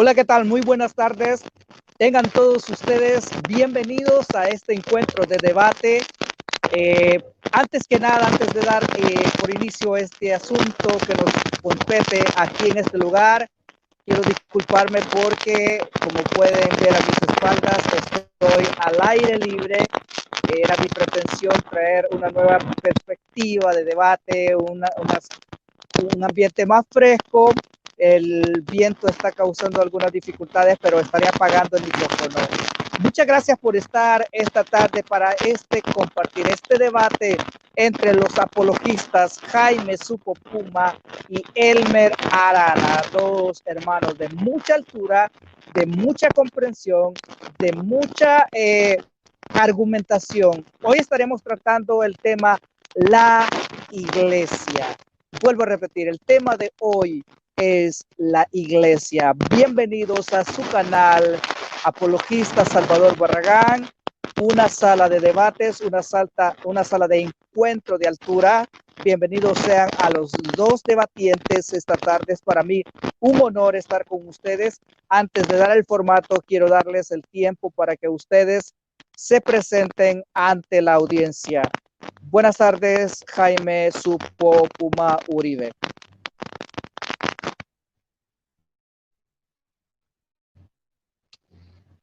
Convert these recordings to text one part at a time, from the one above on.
Hola, ¿qué tal? Muy buenas tardes. Tengan todos ustedes bienvenidos a este encuentro de debate. Antes que nada, antes de dar por inicio este asunto que nos compete aquí en este lugar, quiero disculparme porque, como pueden ver a mis espaldas, estoy al aire libre. Era mi pretensión traer una nueva perspectiva de debate, un ambiente más fresco. El viento está causando algunas dificultades, pero estaré apagando el micrófono. Muchas gracias por estar esta tarde para compartir este debate entre los apologistas Jaime Supo Puma y Elmer Arana, dos hermanos de mucha altura, de mucha comprensión, de mucha argumentación. Hoy estaremos tratando el tema la iglesia. Vuelvo a repetir, el tema de hoy es la iglesia. Bienvenidos a su canal Apologista Salvador Barragán, una sala de debates, una sala de encuentro de altura. Bienvenidos sean a los dos debatientes esta tarde. Es para mí un honor estar con ustedes. Antes de dar el formato, quiero darles el tiempo para que ustedes se presenten ante la audiencia. Buenas tardes, Jaime Supo Puma Uribe.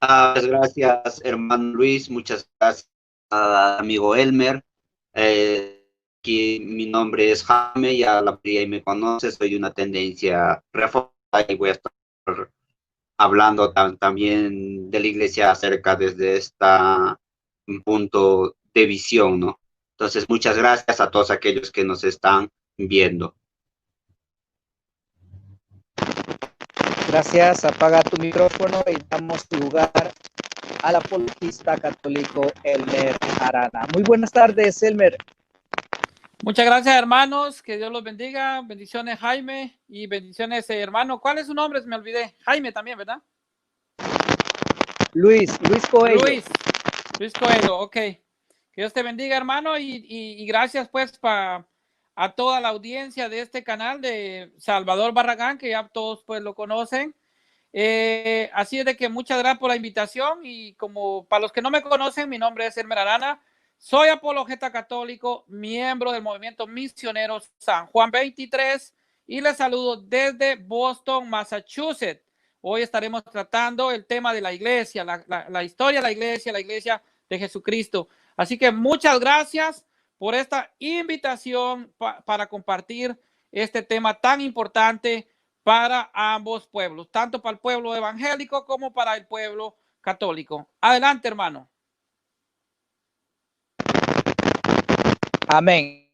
Gracias, hermano Luis. Muchas gracias, amigo Elmer. Aquí mi nombre es Jaime, ya la mayoría me conoce, soy de una tendencia reformada y voy a estar hablando también de la iglesia acerca desde un punto de visión, ¿no? Entonces, muchas gracias a todos aquellos que nos están viendo. Gracias, apaga tu micrófono y damos lugar al apologista católico Elmer Arana. Muy buenas tardes, Elmer. Muchas gracias, hermanos, que Dios los bendiga. Bendiciones, Jaime, y bendiciones, hermano. ¿Cuál es su nombre? Me olvidé. Jaime también, ¿verdad? Luis Coelho. Luis Coelho, ok. Que Dios te bendiga, hermano, y gracias pues a toda la audiencia de este canal de Salvador Barragán, que ya todos pues lo conocen. Así es de que muchas gracias por la invitación, y como para los que no me conocen, mi nombre es Elmer Arana. Soy apologeta católico, miembro del movimiento misionero San Juan 23, y les saludo desde Boston, Massachusetts. Hoy estaremos tratando el tema de la iglesia, la historia de la iglesia de Jesucristo. Así que muchas gracias por esta invitación para compartir este tema tan importante para ambos pueblos, tanto para el pueblo evangélico como para el pueblo católico. Adelante, hermano. Amén.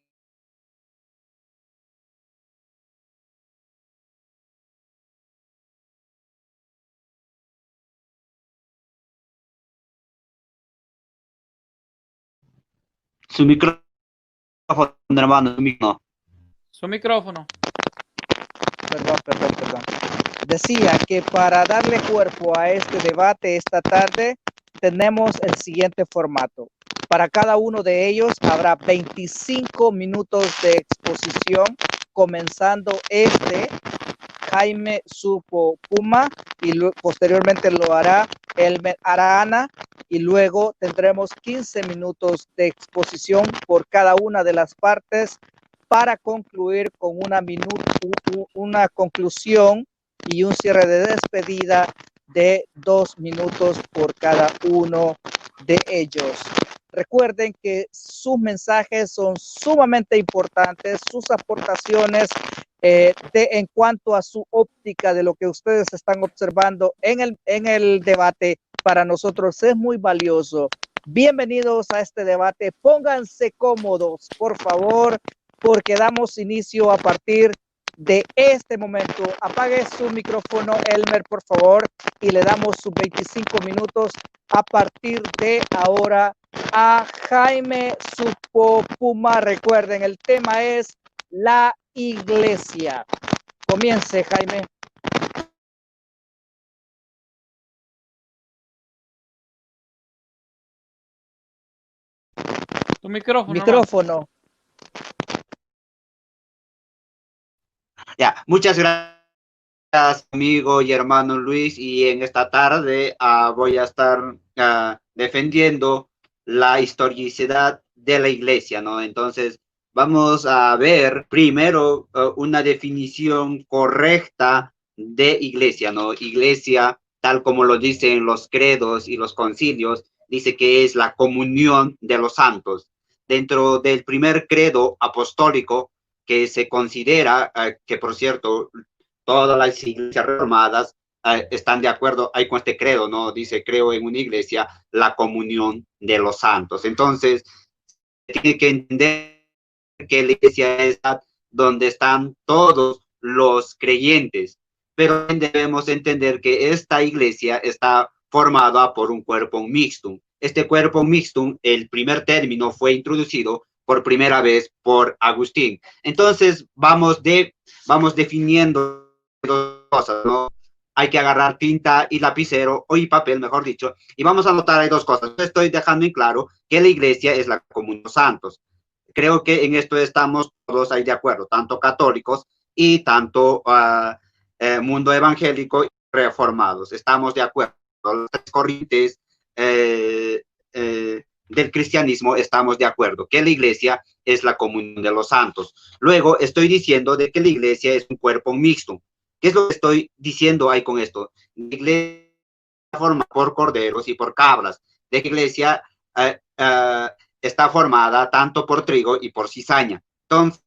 Su micrófono, hermano, Su micrófono. Perdón. Decía que para darle cuerpo a este debate esta tarde, tenemos el siguiente formato. Para cada uno de ellos habrá 25 minutos de exposición, comenzando Jaime Supo Puma, y posteriormente lo hará Elmer Arana, y luego tendremos 15 minutos de exposición por cada una de las partes para concluir con una conclusión y un cierre de despedida de 2 minutos por cada uno de ellos. Recuerden que sus mensajes son sumamente importantes, sus aportaciones en cuanto a su óptica de lo que ustedes están observando en el debate, para nosotros es muy valioso. Bienvenidos a este debate. Pónganse cómodos, por favor, porque damos inicio a partir de este momento. Apague su micrófono, Elmer, por favor, y le damos sus 25 minutos a partir de ahora a Jaime Supo Puma. Recuerden, el tema es la iglesia. Comience, Jaime. Tu micrófono. Micrófono. Ya, muchas gracias, Gracias, amigo y hermano Luis, y en esta tarde voy a estar defendiendo la historicidad de la iglesia, ¿no? Entonces, vamos a ver primero una definición correcta de iglesia, ¿no? Iglesia, tal como lo dicen los credos y los concilios, dice que es la comunión de los santos. Dentro del primer credo apostólico, que se considera, que por cierto, todas las iglesias reformadas están de acuerdo ahí con este credo, ¿no? Dice, creo en una iglesia, la comunión de los santos. Entonces, tiene que entender que la iglesia es donde están todos los creyentes, pero debemos entender que esta iglesia está formada por un cuerpo mixtum. Este cuerpo mixtum, el primer término fue introducido por primera vez por Agustín. Entonces, vamos definiendo dos cosas, ¿no? Hay que agarrar tinta y lapicero, o y papel, mejor dicho, y vamos a anotar ahí dos cosas. Estoy dejando en claro que la iglesia es la comunión de los santos. Creo que en esto estamos todos ahí de acuerdo, tanto católicos y tanto mundo evangélico y reformados. Estamos de acuerdo. Las tres corrientes del cristianismo estamos de acuerdo, que la iglesia es la comunión de los santos. Luego estoy diciendo de que la iglesia es un cuerpo mixto. ¿Qué es lo que estoy diciendo ahí con esto? La iglesia forma por corderos y por cabras. De que la iglesia está formada tanto por trigo y por cizaña. Entonces,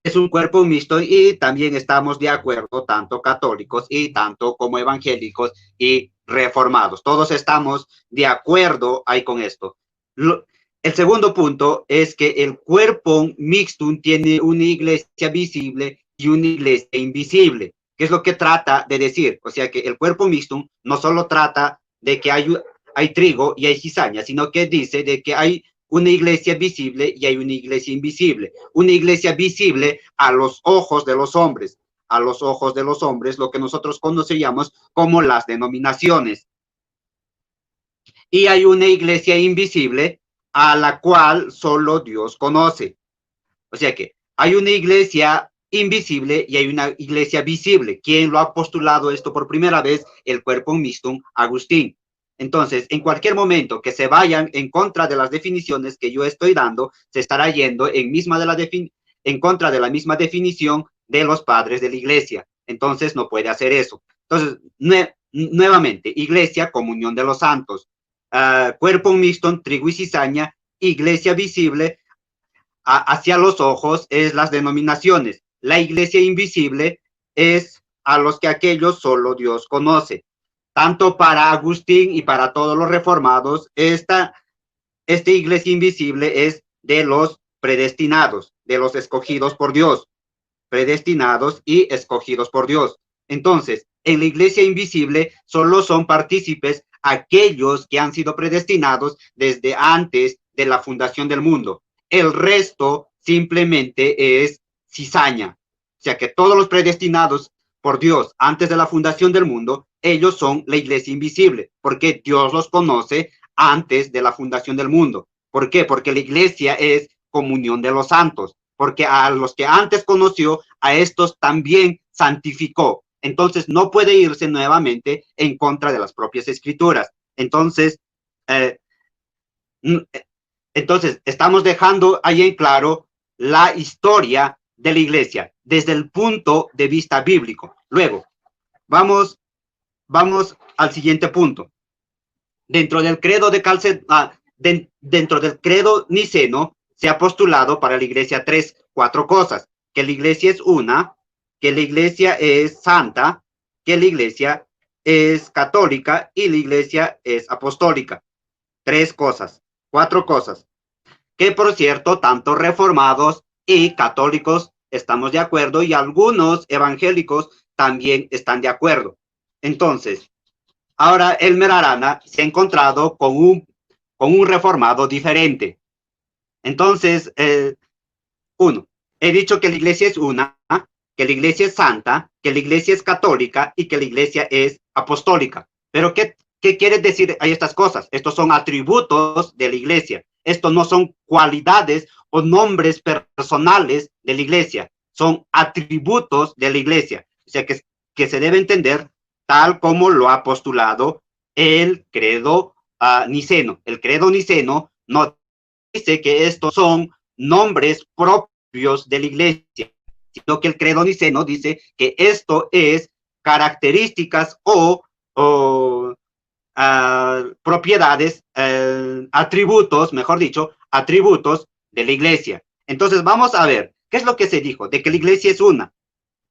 es un cuerpo mixto y también estamos de acuerdo, tanto católicos y tanto como evangélicos y reformados. Todos estamos de acuerdo ahí con esto. El segundo punto es que el cuerpo mixto tiene una iglesia visible y una iglesia invisible. ¿Qué es lo que trata de decir? O sea que el cuerpo mixto no solo trata de que hay trigo y hay cizaña, sino que dice de que hay una iglesia visible y hay una iglesia invisible. Una iglesia visible a los ojos de los hombres. A los ojos de los hombres, lo que nosotros conoceríamos como las denominaciones. Y hay una iglesia invisible a la cual solo Dios conoce. O sea que hay una iglesia invisible y hay una iglesia visible. ¿Quién lo ha postulado esto por primera vez? El cuerpo mixtum, Agustín. Entonces, en cualquier momento que se vayan en contra de las definiciones que yo estoy dando, se estará yendo en contra de la misma definición de los padres de la iglesia. Entonces, no puede hacer eso. Entonces, nuevamente, iglesia, comunión de los santos. Cuerpo mixto, trigo y cizaña, iglesia visible, hacia los ojos es las denominaciones. La iglesia invisible es a los que aquellos solo Dios conoce. Tanto para Agustín y para todos los reformados, esta iglesia invisible es de los predestinados, de los escogidos por Dios, predestinados y escogidos por Dios. Entonces, en la iglesia invisible solo son partícipes aquellos que han sido predestinados desde antes de la fundación del mundo. El resto simplemente es cizaña. O sea que todos los predestinados por Dios antes de la fundación del mundo, ellos son la iglesia invisible, porque Dios los conoce antes de la fundación del mundo. ¿Por qué? Porque la iglesia es comunión de los santos, porque a los que antes conoció, a estos también santificó. Entonces no puede irse nuevamente en contra de las propias escrituras. Entonces estamos dejando ahí en claro la historia de la iglesia desde el punto de vista bíblico. Luego, vamos al siguiente punto. Dentro del credo dentro del credo niceno se ha postulado para la iglesia cuatro cosas: que la iglesia es una, que la iglesia es santa, que la iglesia es católica y la iglesia es apostólica. Cuatro cosas, que por cierto, tanto reformados y católicos estamos de acuerdo y algunos evangélicos también están de acuerdo. Entonces, ahora Elmer Arana se ha encontrado con un reformado diferente. Entonces, he dicho que la iglesia es una, que la iglesia es santa, que la iglesia es católica y que la iglesia es apostólica. Pero ¿qué quiere decir ahí estas cosas? Estos son atributos de la iglesia. Estos no son cualidades o nombres personales de la iglesia. Son atributos de la iglesia. O sea, que se debe entender tal como lo ha postulado el credo niceno. El credo niceno no dice que estos son nombres propios de la iglesia, sino que el credo niceno dice que esto es características o propiedades, atributos, mejor dicho, atributos de la iglesia. Entonces vamos a ver, ¿qué es lo que se dijo? De que la iglesia es una.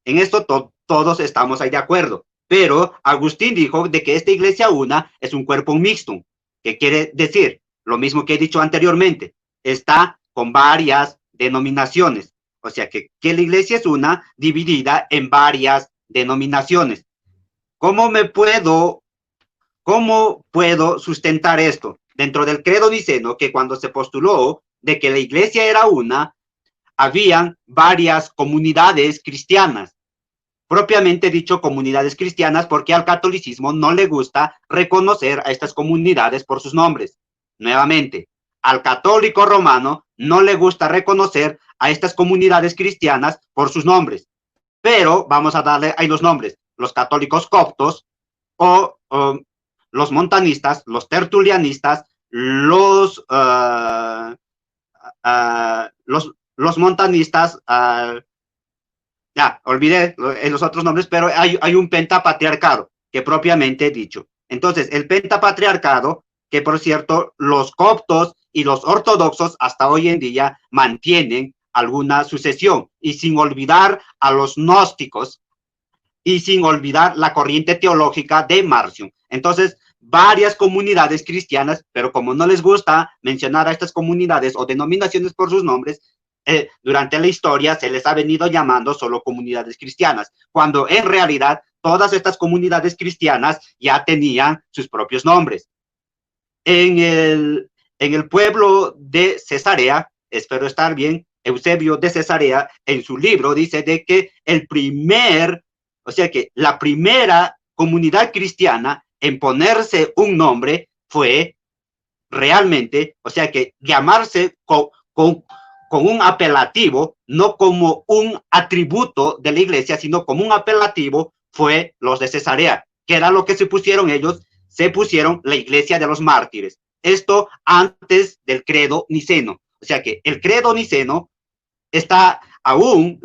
En esto todos estamos ahí de acuerdo. Pero Agustín dijo de que esta iglesia una es un cuerpo mixtum, que quiere decir lo mismo que he dicho anteriormente, está con varias denominaciones. O sea que la iglesia es una dividida en varias denominaciones. ¿Cómo puedo sustentar esto? Dentro del credo niceno, que cuando se postuló de que la iglesia era una, habían varias comunidades cristianas. Propiamente dicho, comunidades cristianas, porque al catolicismo no le gusta reconocer a estas comunidades por sus nombres. Nuevamente, al católico romano no le gusta reconocer a estas comunidades cristianas por sus nombres. Pero vamos a darle ahí los nombres: los católicos coptos, o los montanistas, los tertulianistas, los montanistas, ya, olvidé los otros nombres, pero hay un pentapatriarcado, que propiamente dicho. Entonces, el pentapatriarcado, que por cierto, los coptos y los ortodoxos hasta hoy en día mantienen alguna sucesión, y sin olvidar a los gnósticos, y sin olvidar la corriente teológica de Marción. Entonces, varias comunidades cristianas, pero como no les gusta mencionar a estas comunidades o denominaciones por sus nombres, durante la historia se les ha venido llamando solo comunidades cristianas, cuando en realidad todas estas comunidades cristianas ya tenían sus propios nombres. En el pueblo de Cesarea, espero estar bien, Eusebio de Cesarea, en su libro dice de que la primera comunidad cristiana en ponerse un nombre fue realmente, o sea que llamarse con un apelativo, no como un atributo de la iglesia, sino como un apelativo, fue los de Cesarea. ¿Qué era lo que se pusieron ellos? Se pusieron la iglesia de los mártires. Esto antes del credo niceno. O sea que el credo niceno está aún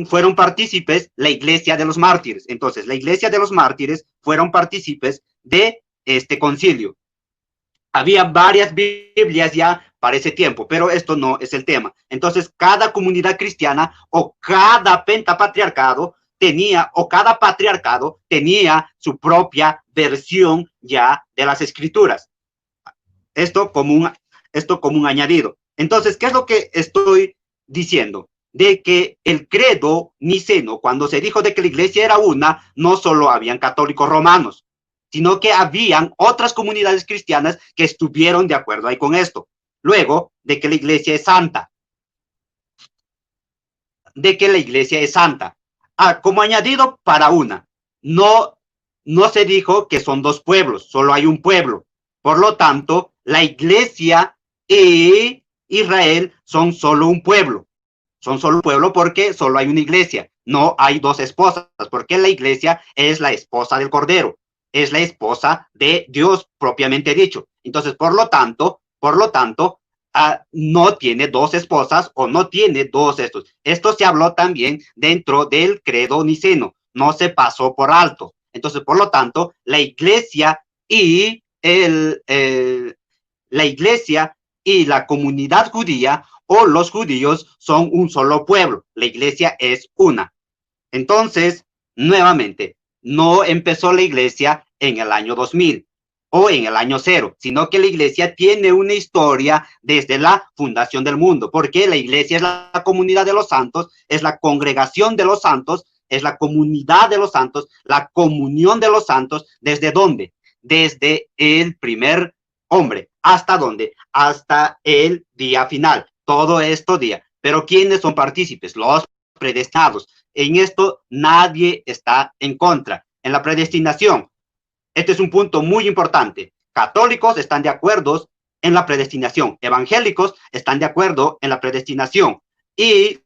fueron partícipes la iglesia de los mártires. Entonces, la iglesia de los mártires fueron partícipes de este concilio. Había varias Biblias ya para ese tiempo, pero esto no es el tema. Entonces, cada comunidad cristiana o cada pentapatriarcado tenía, o cada patriarcado tenía su propia versión ya de las escrituras. Esto como un añadido. Entonces, ¿qué es lo que estoy diciendo? De que el credo niceno, cuando se dijo de que la iglesia era una, no solo habían católicos romanos, sino que habían otras comunidades cristianas que estuvieron de acuerdo ahí con esto. Luego, de que la iglesia es santa. Como añadido para una, no se dijo que son dos pueblos, solo hay un pueblo. Por lo tanto, la iglesia y Israel son solo un pueblo. Son solo un pueblo porque solo hay una iglesia. No hay dos esposas, porque la iglesia es la esposa del Cordero. Es la esposa de Dios propiamente dicho. Entonces, por lo tanto, no tiene dos esposas o no tiene dos estos. Esto se habló también dentro del credo niceno. No se pasó por alto. Entonces, por lo tanto, la iglesia y la comunidad judía o los judíos son un solo pueblo. La iglesia es una. Entonces, nuevamente, no empezó la iglesia en el año 2000 o en el año 0, sino que la iglesia tiene una historia desde la fundación del mundo, porque la iglesia es la comunidad de los santos, es la congregación de los santos, es la comunidad de los santos, la comunión de los santos. ¿Desde dónde? Desde el primer hombre. ¿Hasta dónde? Hasta el día final. Todo esto día. Pero ¿quiénes son partícipes? Los predestinados. En esto nadie está en contra. En la predestinación, este es un punto muy importante. Católicos están de acuerdo en la predestinación. Evangélicos están de acuerdo en la predestinación. Y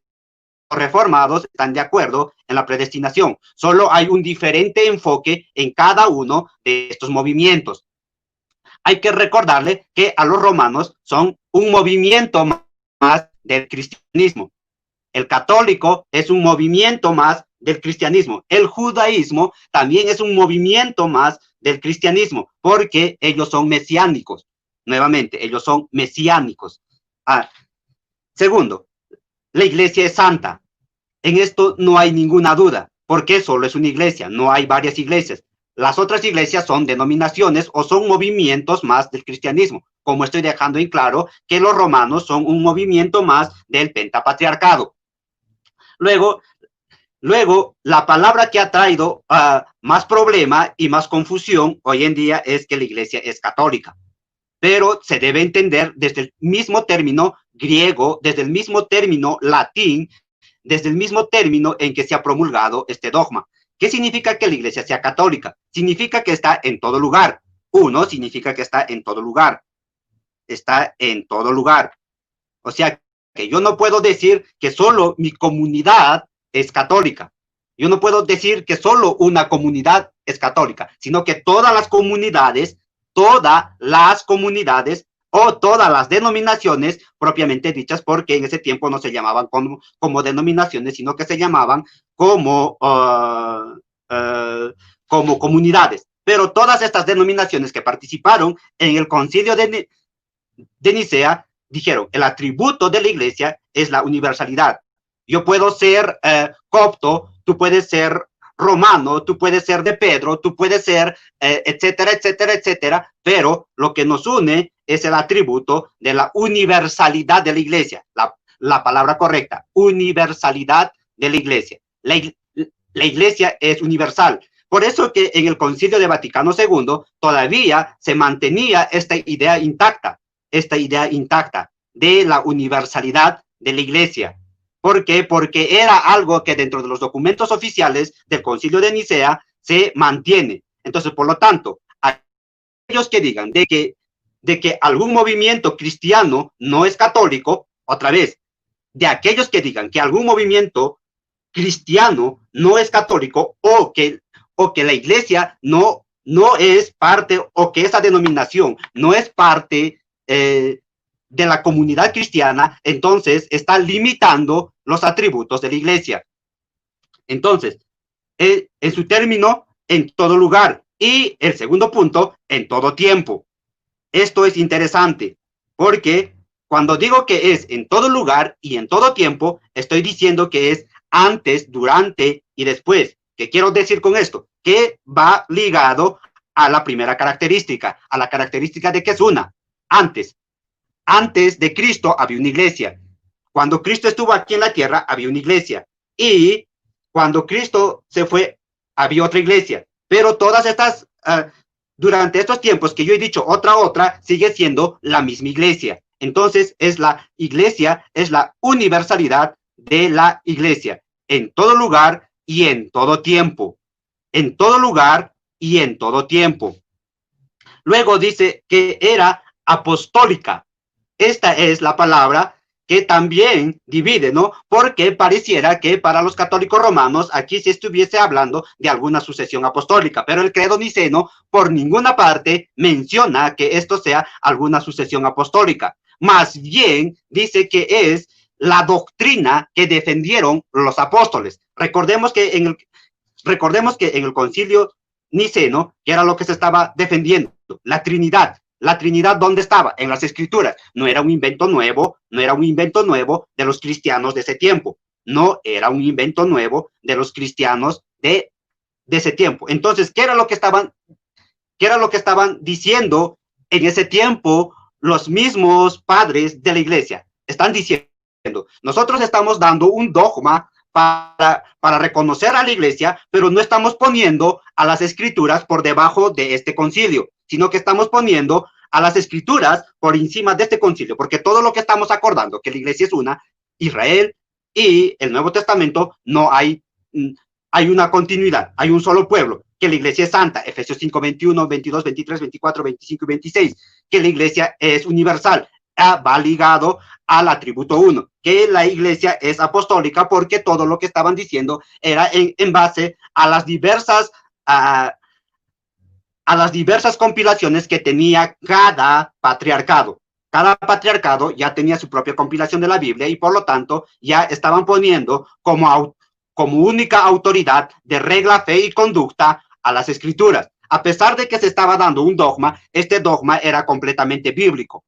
reformados están de acuerdo en la predestinación. Solo hay un diferente enfoque en cada uno de estos movimientos. Hay que recordarle que a los romanos son un movimiento más del cristianismo. El católico es un movimiento más del cristianismo. El judaísmo también es un movimiento más del cristianismo, porque ellos son mesiánicos. Nuevamente, ellos son mesiánicos. Segundo, la iglesia es santa. En esto no hay ninguna duda, porque solo es una iglesia, no hay varias iglesias. Las otras iglesias son denominaciones o son movimientos más del cristianismo, como estoy dejando en claro que los romanos son un movimiento más del pentapatriarcado. Luego, la palabra que ha traído más problema y más confusión hoy en día es que la iglesia es católica. Pero se debe entender desde el mismo término griego, desde el mismo término latín, desde el mismo término en que se ha promulgado este dogma. ¿Qué significa que la iglesia sea católica? Significa que está en todo lugar. Uno significa que está en todo lugar. Está en todo lugar. O sea, que yo no puedo decir que solo mi comunidad es católica. Yo no puedo decir que solo una comunidad es católica, sino que todas las comunidades o todas las denominaciones propiamente dichas, porque en ese tiempo no se llamaban como denominaciones, sino que se llamaban como comunidades. Pero todas estas denominaciones que participaron en el concilio de Nicea dijeron, el atributo de la iglesia es la universalidad. Yo puedo ser copto, tú puedes ser romano, tú puedes ser de Pedro, tú puedes ser, etcétera, etcétera, etcétera, pero lo que nos une es el atributo de la universalidad de la iglesia, la palabra correcta, universalidad de la iglesia. La iglesia es universal. Por eso que en el Concilio de Vaticano II todavía se mantenía esta idea intacta de la universalidad de la iglesia. ¿Por qué? Porque era algo que dentro de los documentos oficiales del Concilio de Nicea se mantiene. Entonces, por lo tanto, aquellos que digan de que algún movimiento cristiano no es católico, otra vez, de aquellos que digan que algún movimiento cristiano no es católico o que la iglesia no es parte, o que esa denominación no es parte de la comunidad cristiana, entonces está limitando los atributos de la iglesia. Entonces, en su término, en todo lugar. Y el segundo punto, en todo tiempo. Esto es interesante, porque cuando digo que es en todo lugar y en todo tiempo, estoy diciendo que es antes, durante y después. ¿Qué quiero decir con esto? Que va ligado a la primera característica, a la característica de que es una. Antes de Cristo había una iglesia. Cuando Cristo estuvo aquí en la tierra, había una iglesia. Y cuando Cristo se fue, había otra iglesia. Pero todas estas, durante estos tiempos que yo he dicho otra, sigue siendo la misma iglesia. Entonces, es la iglesia, es la universalidad de la iglesia. En todo lugar y en todo tiempo. En todo lugar y en todo tiempo. Luego dice que era apostólica. Esta es la palabra que también divide, ¿no? Porque pareciera que para los católicos romanos aquí se estuviese hablando de alguna sucesión apostólica, pero el credo niceno por ninguna parte menciona que esto sea alguna sucesión apostólica. Más bien dice que es la doctrina que defendieron los apóstoles. Recordemos que en el concilio niceno, que era lo que se estaba defendiendo, la Trinidad. La Trinidad, ¿dónde estaba? En las Escrituras. No era un invento nuevo, de los cristianos de ese tiempo. No era un invento nuevo de los cristianos de ese tiempo. Entonces, ¿qué era lo que estaban diciendo en ese tiempo los mismos padres de la iglesia? Están diciendo, nosotros estamos dando un dogma para reconocer a la iglesia, pero no estamos poniendo a las Escrituras por debajo de este concilio, sino que estamos poniendo a las Escrituras por encima de este concilio, porque todo lo que estamos acordando, que la iglesia es una, Israel y el Nuevo Testamento, no hay una continuidad, hay un solo pueblo, que la iglesia es santa, Efesios 5, 21, 22, 23, 24, 25 y 26, que la iglesia es universal, va ligado al atributo 1, que la iglesia es apostólica porque todo lo que estaban diciendo era en base a las diversas compilaciones que tenía cada patriarcado. Cada patriarcado ya tenía su propia compilación de la Biblia y por lo tanto ya estaban poniendo como única autoridad de regla, fe y conducta a las escrituras. A pesar de que se estaba dando un dogma, este dogma era completamente bíblico.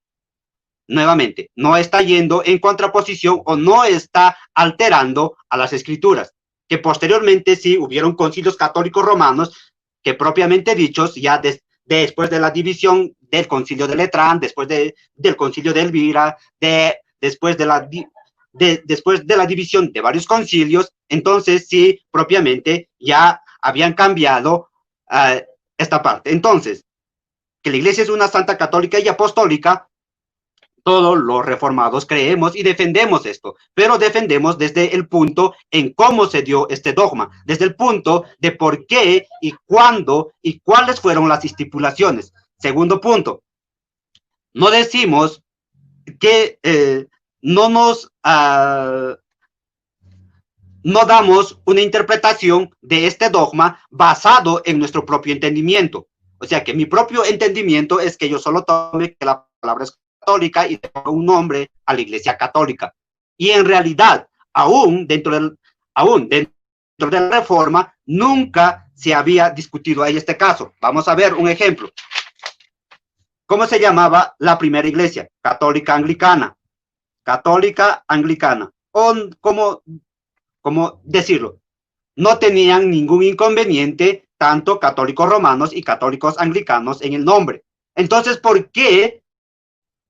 Nuevamente, no está yendo en contraposición o no está alterando a las escrituras. Que posteriormente sí hubieron concilios católicos romanos que propiamente dichos, ya después de la división del concilio de Letrán, después del concilio de Elvira, después de la división de varios concilios, entonces sí, propiamente ya habían cambiado esta parte. Entonces, que la iglesia es una santa, católica y apostólica, todos los reformados creemos y defendemos esto, pero defendemos desde el punto en cómo se dio este dogma, desde el punto de por qué y cuándo y cuáles fueron las estipulaciones. Segundo punto, no decimos que no damos una interpretación de este dogma basado en nuestro propio entendimiento. O sea que mi propio entendimiento es que yo solo tome que la palabra es católica y le pongo un nombre a la iglesia católica. Y en realidad, aún dentro de la reforma, nunca se había discutido ahí este caso. Vamos a ver un ejemplo. ¿Cómo se llamaba la primera iglesia? Católica anglicana. Católica anglicana. O ¿cómo decirlo? No tenían ningún inconveniente tanto católicos romanos y católicos anglicanos en el nombre. Entonces, ¿por qué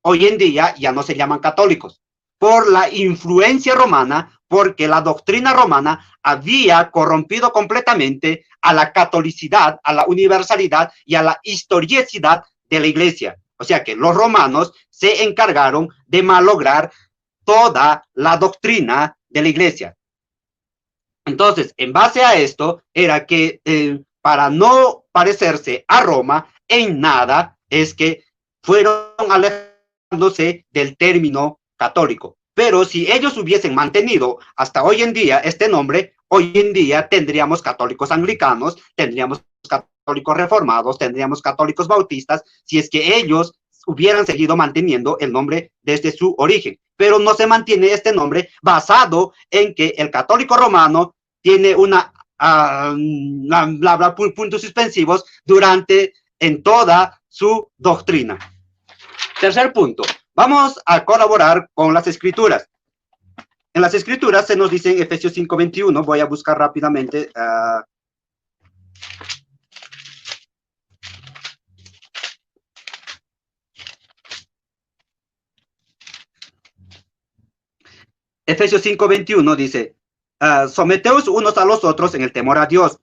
hoy en día ya no se llaman católicos? Por la influencia romana, porque la doctrina romana había corrompido completamente a la catolicidad, a la universalidad y a la historicidad de la iglesia. O sea que los romanos se encargaron de malograr toda la doctrina de la iglesia. Entonces, en base a esto, era que para no parecerse a Roma en nada, es que fueron alejándose del término católico. Pero si ellos hubiesen mantenido hasta hoy en día este nombre, hoy en día tendríamos católicos anglicanos, tendríamos católicos reformados, tendríamos católicos bautistas, si es que ellos hubieran seguido manteniendo el nombre desde su origen. Pero no se mantiene este nombre basado en que el católico romano tiene puntos suspensivos en toda su doctrina. Tercer punto, vamos a colaborar con las escrituras. En las escrituras se nos dice en Efesios 5:21, voy a buscar rápidamente. Efesios 5:21 dice, someteos unos a los otros en el temor a Dios.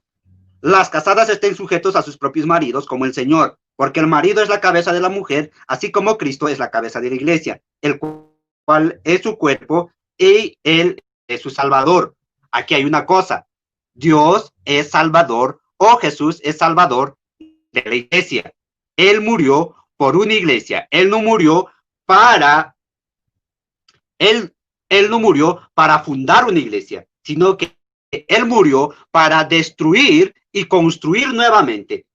Las casadas estén sujetos a sus propios maridos como el Señor, porque el marido es la cabeza de la mujer, así como Cristo es la cabeza de la iglesia, el cual es su cuerpo y él es su Salvador. Aquí hay una cosa, Dios es Salvador o Jesús es Salvador de la iglesia. Él murió por una iglesia, él no murió para fundar una iglesia, sino que él murió para destruir y construir nuevamente.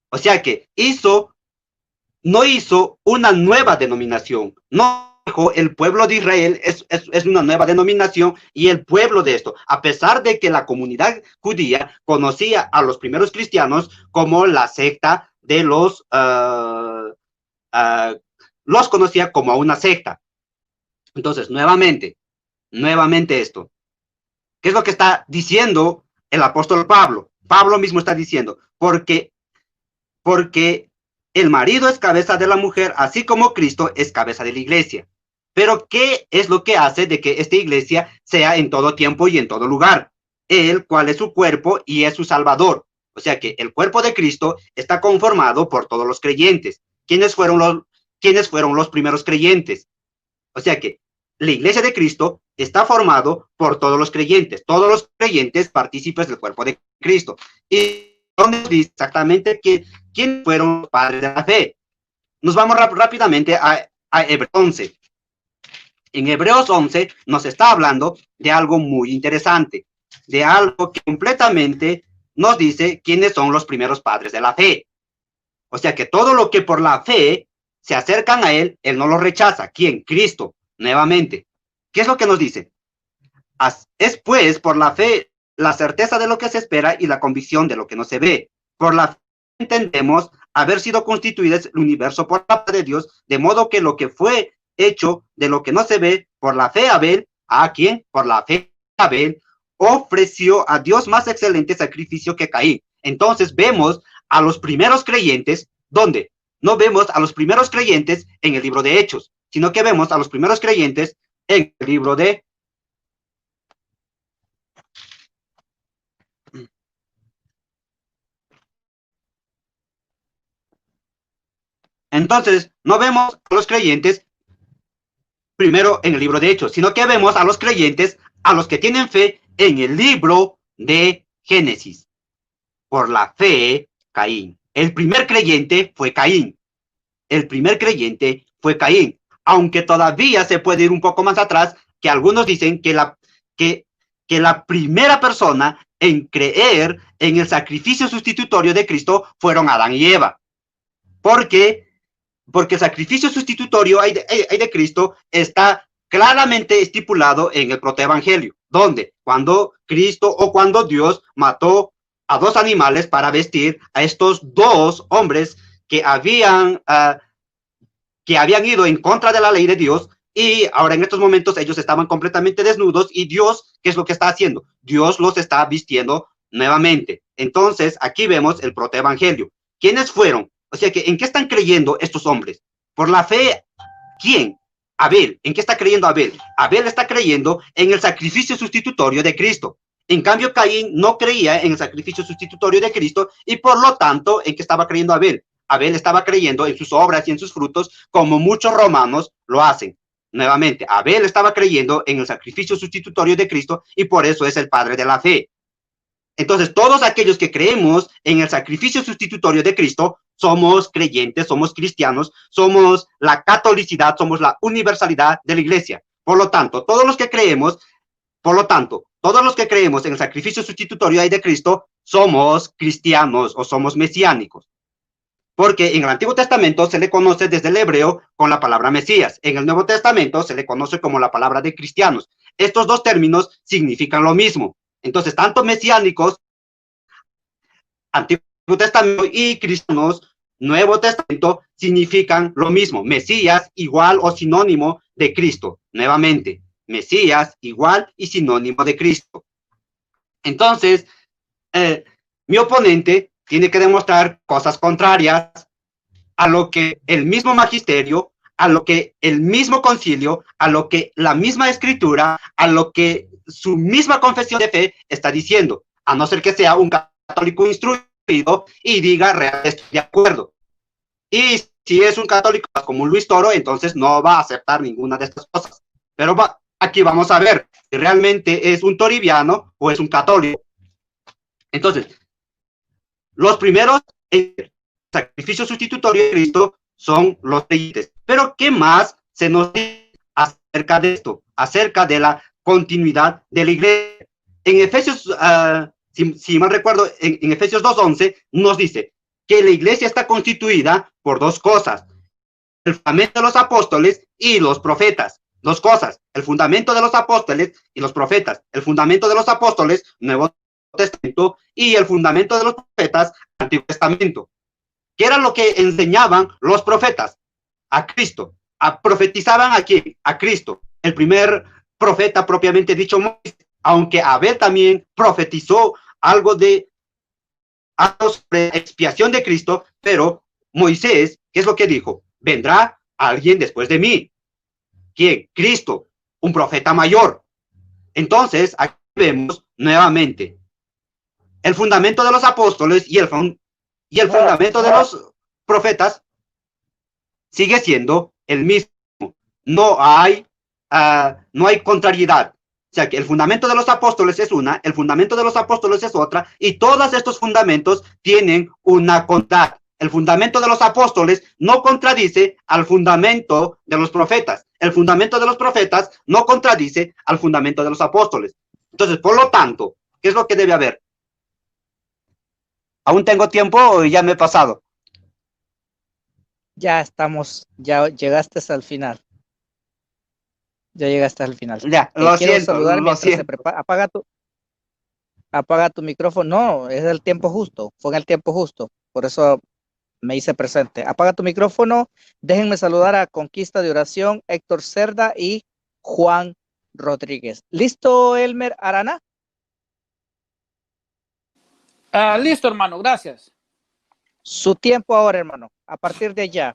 O sea que no hizo una nueva denominación, no dijo el pueblo de Israel es una nueva denominación y el pueblo de esto, a pesar de que la comunidad judía conocía a los primeros cristianos como la secta de los conocía como una secta. Entonces, nuevamente esto. ¿Qué es lo que está diciendo el apóstol Pablo? Pablo mismo está diciendo, porque el marido es cabeza de la mujer, así como Cristo es cabeza de la iglesia. Pero ¿qué es lo que hace de que esta iglesia sea en todo tiempo y en todo lugar? Él, cual es su cuerpo y es su Salvador. O sea que el cuerpo de Cristo está conformado por todos los creyentes. ¿Quiénes fueron los primeros creyentes? O sea que la iglesia de Cristo está formado por todos los creyentes partícipes del cuerpo de Cristo. Y donde dice exactamente quién fueron los padres de la fe. Nos vamos rápidamente a Hebreos 11. En Hebreos 11 nos está hablando de algo muy interesante, de algo que completamente nos dice quiénes son los primeros padres de la fe. O sea que todo lo que por la fe se acercan a él no lo rechaza. ¿Quién? Cristo, nuevamente. ¿Qué es lo que nos dice? Es pues por la fe la certeza de lo que se espera y la convicción de lo que no se ve. Por la fe entendemos haber sido constituidos el universo por la parte de Dios, de modo que lo que fue hecho de lo que no se ve, por la fe Abel, ¿a quién? Por la fe Abel, ofreció a Dios más excelente sacrificio que Caín. Entonces vemos a los primeros creyentes, ¿dónde? No vemos a los primeros creyentes en el libro de Hechos, sino que vemos a los primeros creyentes en el libro de Entonces, no vemos a los creyentes primero en el libro de Hechos, sino que vemos a los creyentes, a los que tienen fe en el libro de Génesis. Por la fe, Caín. El primer creyente fue Caín. El primer creyente fue Caín. Aunque todavía se puede ir un poco más atrás, que algunos dicen que la primera persona en creer en el sacrificio sustitutorio de Cristo fueron Adán y Eva. Porque el sacrificio sustitutorio de Cristo está claramente estipulado en el protoevangelio, donde cuando Cristo o cuando Dios mató a dos animales para vestir a estos dos hombres que habían ido en contra de la ley de Dios, y ahora en estos momentos ellos estaban completamente desnudos, y Dios, ¿qué es lo que está haciendo? Dios los está vistiendo nuevamente. Entonces, aquí vemos el protoevangelio. ¿Quiénes fueron? O sea, que ¿en qué están creyendo estos hombres? Por la fe, ¿quién? Abel. ¿En qué está creyendo Abel? Abel está creyendo en el sacrificio sustitutorio de Cristo. En cambio, Caín no creía en el sacrificio sustitutorio de Cristo, y por lo tanto, ¿en qué estaba creyendo Abel? Abel estaba creyendo en sus obras y en sus frutos, como muchos romanos lo hacen. Nuevamente, Abel estaba creyendo en el sacrificio sustitutorio de Cristo, y por eso es el padre de la fe. Entonces, todos aquellos que creemos en el sacrificio sustitutorio de Cristo, somos creyentes, somos cristianos, somos la catolicidad, somos la universalidad de la iglesia. Por lo tanto, todos los que creemos en el sacrificio sustitutorio de Cristo, somos cristianos o somos mesiánicos. Porque en el Antiguo Testamento se le conoce desde el hebreo con la palabra Mesías. En el Nuevo Testamento se le conoce como la palabra de cristianos. Estos dos términos significan lo mismo. Entonces, tanto mesiánicos, Antiguo Testamento, y cristianos, Nuevo Testamento, significan lo mismo. Mesías igual o sinónimo de Cristo. Nuevamente, Mesías igual y sinónimo de Cristo. Entonces, mi oponente tiene que demostrar cosas contrarias a lo que el mismo magisterio, a lo que el mismo concilio, a lo que la misma escritura, a lo que su misma confesión de fe está diciendo, a no ser que sea un católico instruido y diga, realmente estoy de acuerdo. Y si es un católico como Luis Toro, entonces no va a aceptar ninguna de estas cosas. Pero aquí vamos a ver si realmente es un toribiano o es un católico. Entonces, los primeros en el sacrificio sustitutorio de Cristo son los creyentes. Pero ¿qué más se nos dice acerca de esto? Acerca de la continuidad de la iglesia. En Efesios, si mal recuerdo, en Efesios 2:11 nos dice que la iglesia está constituida por dos cosas: el fundamento de los apóstoles y los profetas. Dos cosas: el fundamento de los apóstoles y los profetas. El fundamento de los apóstoles, Nuevo Testamento, y el fundamento de los profetas, Antiguo Testamento. ¿Qué era lo que enseñaban los profetas? A Cristo. Profetizaban ¿a quién? A Cristo. El primer profeta propiamente dicho, Moisés, aunque Abel también profetizó algo sobre expiación de Cristo, pero Moisés, ¿qué es lo que dijo? Vendrá alguien después de mí. ¿Quién? Cristo, un profeta mayor. Entonces, aquí vemos nuevamente el fundamento de los apóstoles y el fundamento de los profetas sigue siendo el mismo. No hay contrariedad. O sea que el fundamento de los apóstoles es una, el fundamento de los apóstoles es otra, y todos estos fundamentos tienen una contrariedad. El fundamento de los apóstoles no contradice al fundamento de los profetas. El fundamento de los profetas no contradice al fundamento de los apóstoles. Entonces, por lo tanto, ¿qué es lo que debe haber? ¿Aún tengo tiempo o ya me he pasado? Ya estamos, ya llegaste al final. Ya llegaste al final. Ya, lo Quiero siento, saludar lo mientras se siento. prepara. Apaga tu micrófono. No, es el tiempo justo. Fue en el tiempo justo. Por eso me hice presente. Apaga tu micrófono. Déjenme saludar a Conquista de Oración, Héctor Cerda y Juan Rodríguez. ¿Listo, Elmer Arana? Listo, hermano, gracias. Su tiempo ahora, hermano. A partir de allá.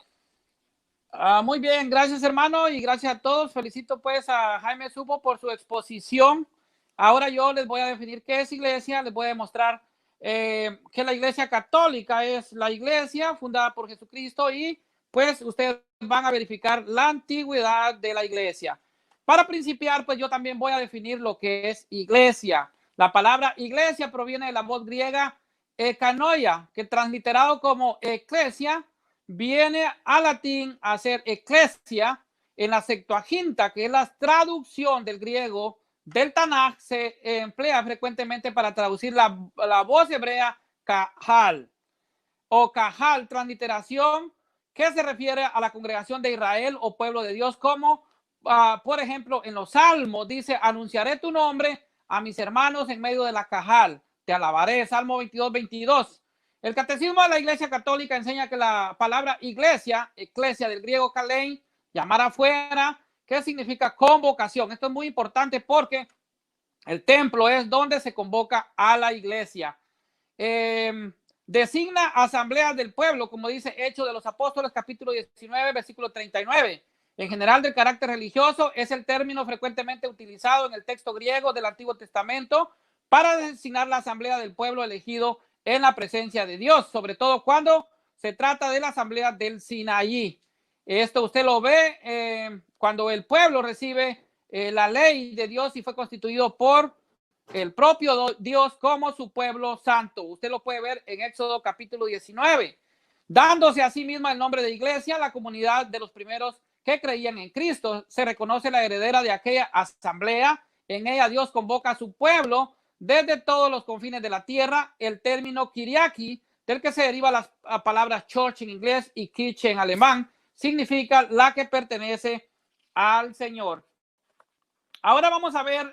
Muy bien, gracias, hermano, y gracias a todos. Felicito pues a Jaime Supo por su exposición. Ahora yo les voy a definir qué es iglesia, les voy a demostrar que la iglesia católica es la iglesia fundada por Jesucristo y pues ustedes van a verificar la antigüedad de la iglesia. Para principiar, pues yo también voy a definir lo que es iglesia. La palabra iglesia proviene de la voz griega ekanoia, que transliterado como eclesia, viene al latín a ser eclesia. En la Septuaginta, que es la traducción del griego del Tanaj, se emplea frecuentemente para traducir la voz hebrea kahal o kahal, transliteración que se refiere a la congregación de Israel o pueblo de Dios, como por ejemplo en los Salmos dice: anunciaré tu nombre a mis hermanos en medio de la kahal, te alabaré. Salmo 22:22. El Catecismo de la Iglesia Católica enseña que la palabra iglesia, eclesia del griego kalein, llamar afuera, que significa convocación. Esto es muy importante porque el templo es donde se convoca a la iglesia. Designa asambleas del pueblo, como dice Hechos de los Apóstoles, capítulo 19, versículo 39. En general, del carácter religioso, es el término frecuentemente utilizado en el texto griego del Antiguo Testamento para designar la asamblea del pueblo elegido en la presencia de Dios, sobre todo cuando se trata de la asamblea del Sinaí. Esto usted lo ve cuando el pueblo recibe la ley de Dios y fue constituido por el propio Dios como su pueblo santo. Usted lo puede ver en Éxodo capítulo 19, dándose a sí misma el nombre de iglesia. La comunidad de los primeros que creían en Cristo se reconoce la heredera de aquella asamblea. En ella Dios convoca a su pueblo desde todos los confines de la tierra. El término Kyriaki, del que se deriva las palabras church en inglés y Kirche en alemán, significa la que pertenece al Señor. Ahora vamos a ver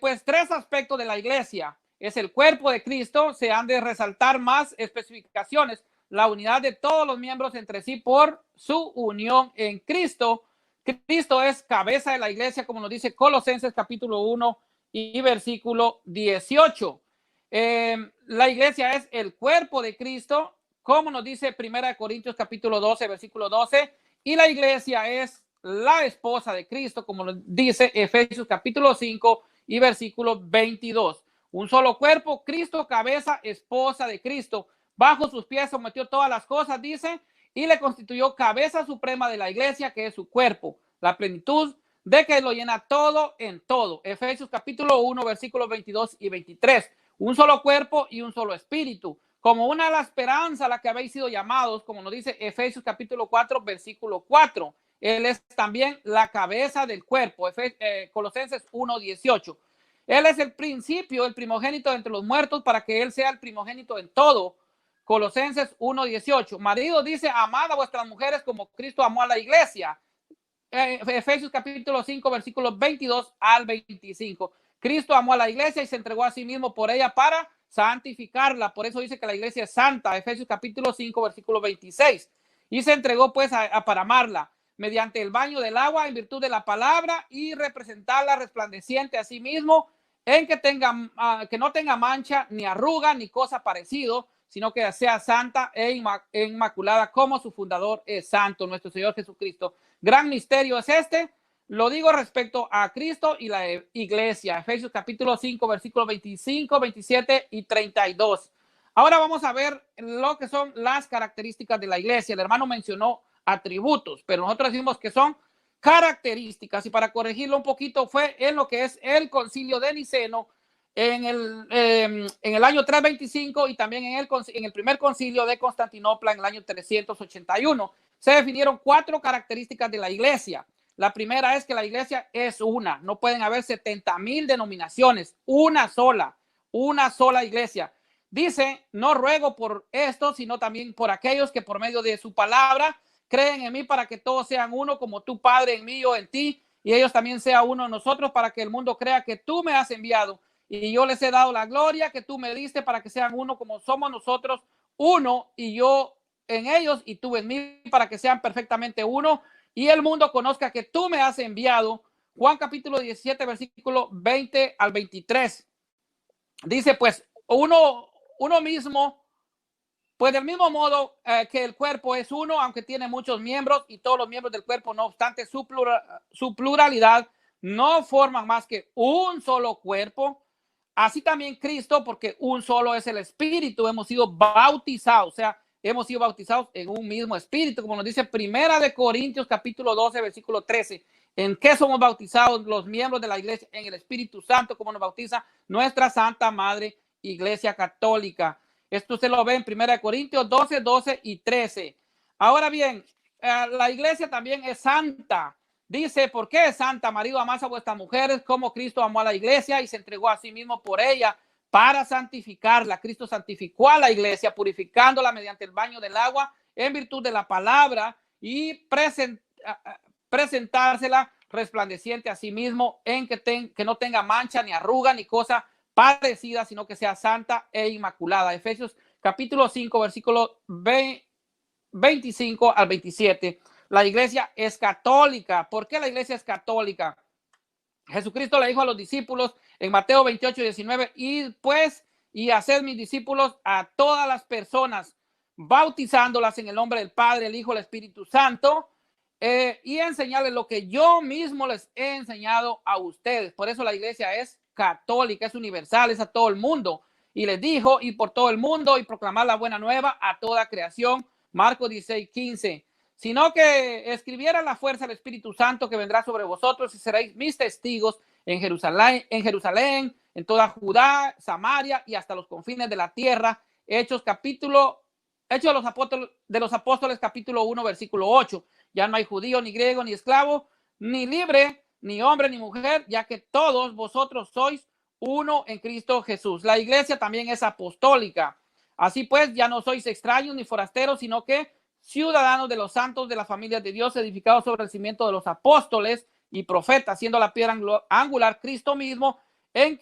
pues tres aspectos de la iglesia. Es el cuerpo de Cristo. Se han de resaltar más especificaciones: la unidad de todos los miembros entre sí por su unión en Cristo. Cristo es cabeza de la iglesia, como nos dice Colosenses capítulo 1 y versículo 18. La iglesia es el cuerpo de Cristo, como nos dice 1 Corintios capítulo 12, versículo 12, y la iglesia es la esposa de Cristo, como nos dice Efesios capítulo 5 y versículo 22. Un solo cuerpo, Cristo, cabeza, esposa de Cristo. Bajo sus pies sometió todas las cosas, dice, y le constituyó cabeza suprema de la iglesia, que es su cuerpo, la plenitud de que lo llena todo en todo. Efesios capítulo 1, versículos 22 y 23. Un solo cuerpo y un solo espíritu, como una de las esperanzas a la que habéis sido llamados, como nos dice Efesios capítulo 4, versículo 4. Él es también la cabeza del cuerpo. Colosenses 1, 18. Él es el principio, el primogénito entre los muertos, para que él sea el primogénito en todo. Colosenses 1, 18. Marido dice: amad a vuestras mujeres como Cristo amó a la iglesia. Efesios capítulo 5, versículos 22 al 25. Cristo amó a la iglesia y se entregó a sí mismo por ella para santificarla. Por eso dice que la iglesia es santa. Efesios capítulo 5, versículo 26. Y se entregó pues para amarla mediante el baño del agua en virtud de la palabra y representarla resplandeciente a sí mismo, en que no tenga mancha ni arruga ni cosa parecido, sino que sea santa e inmaculada, como su fundador es santo, nuestro Señor Jesucristo. Gran misterio es este. Lo digo respecto a Cristo y la iglesia. Efesios capítulo 5, versículos 25, 27 y 32. Ahora vamos a ver lo que son las características de la iglesia. El hermano mencionó atributos, pero nosotros decimos que son características, y para corregirlo un poquito fue en lo que es el Concilio de Niceno en el año 325 y también en el primer concilio de Constantinopla en el año 381. Se definieron 4 características de la iglesia. La primera es que la iglesia es una, no pueden haber 70,000 denominaciones, una sola iglesia. Dice, no ruego por esto, sino también por aquellos que por medio de su palabra creen en mí, para que todos sean uno, como tú, Padre, en mí, yo en ti, y ellos también sean uno en nosotros, para que el mundo crea que tú me has enviado. Y yo les he dado la gloria que tú me diste, para que sean uno como somos nosotros, uno, y yo en ellos y tú en mí, para que sean perfectamente uno, y el mundo conozca que tú me has enviado. Juan capítulo 17, versículo 20 al 23. Dice, pues, uno mismo, pues del mismo modo que el cuerpo es uno, aunque tiene muchos miembros, y todos los miembros del cuerpo, no obstante su pluralidad, no forman más que un solo cuerpo. Así también Cristo, porque un solo es el Espíritu, hemos sido bautizados, o sea, hemos sido bautizados en un mismo Espíritu, como nos dice Primera de Corintios capítulo 12, versículo 13. ¿En qué somos bautizados los miembros de la iglesia? En el Espíritu Santo, como nos bautiza nuestra Santa Madre Iglesia Católica. Esto se lo ve en Primera de Corintios 12, 12 y 13. Ahora bien, la iglesia también es santa. Dice, ¿por qué es santa? Marido, amad a vuestras mujeres como Cristo amó a la iglesia y se entregó a sí mismo por ella para santificarla. Cristo santificó a la iglesia, purificándola mediante el baño del agua en virtud de la palabra y presentársela resplandeciente a sí mismo, en que no tenga mancha ni arruga ni cosa parecida, sino que sea santa e inmaculada. Efesios capítulo 5, versículo 25 al 27. La iglesia es católica. ¿Por qué la iglesia es católica? Jesucristo le dijo a los discípulos en Mateo 28, 19, y haced mis discípulos a todas las personas, bautizándolas en el nombre del Padre, el Hijo, el Espíritu Santo, y enseñarles lo que yo mismo les he enseñado a ustedes. Por eso la iglesia es católica, es universal, es a todo el mundo. Y les dijo, y por todo el mundo, y proclamar la buena nueva a toda creación. Marcos 16, 15. Sino que escribiera la fuerza del Espíritu Santo que vendrá sobre vosotros, y seréis mis testigos en Jerusalén, en toda Judá, Samaria y hasta los confines de la tierra. Hechos de los apóstoles capítulo 1, versículo 8. Ya no hay judío, ni griego, ni esclavo, ni libre, ni hombre, ni mujer, ya que todos vosotros sois uno en Cristo Jesús. La iglesia también es apostólica. Así pues, ya no sois extraños ni forasteros, sino que ciudadanos de los santos, de la familia de Dios, edificados sobre el cimiento de los apóstoles y profetas, siendo la piedra angular Cristo mismo, en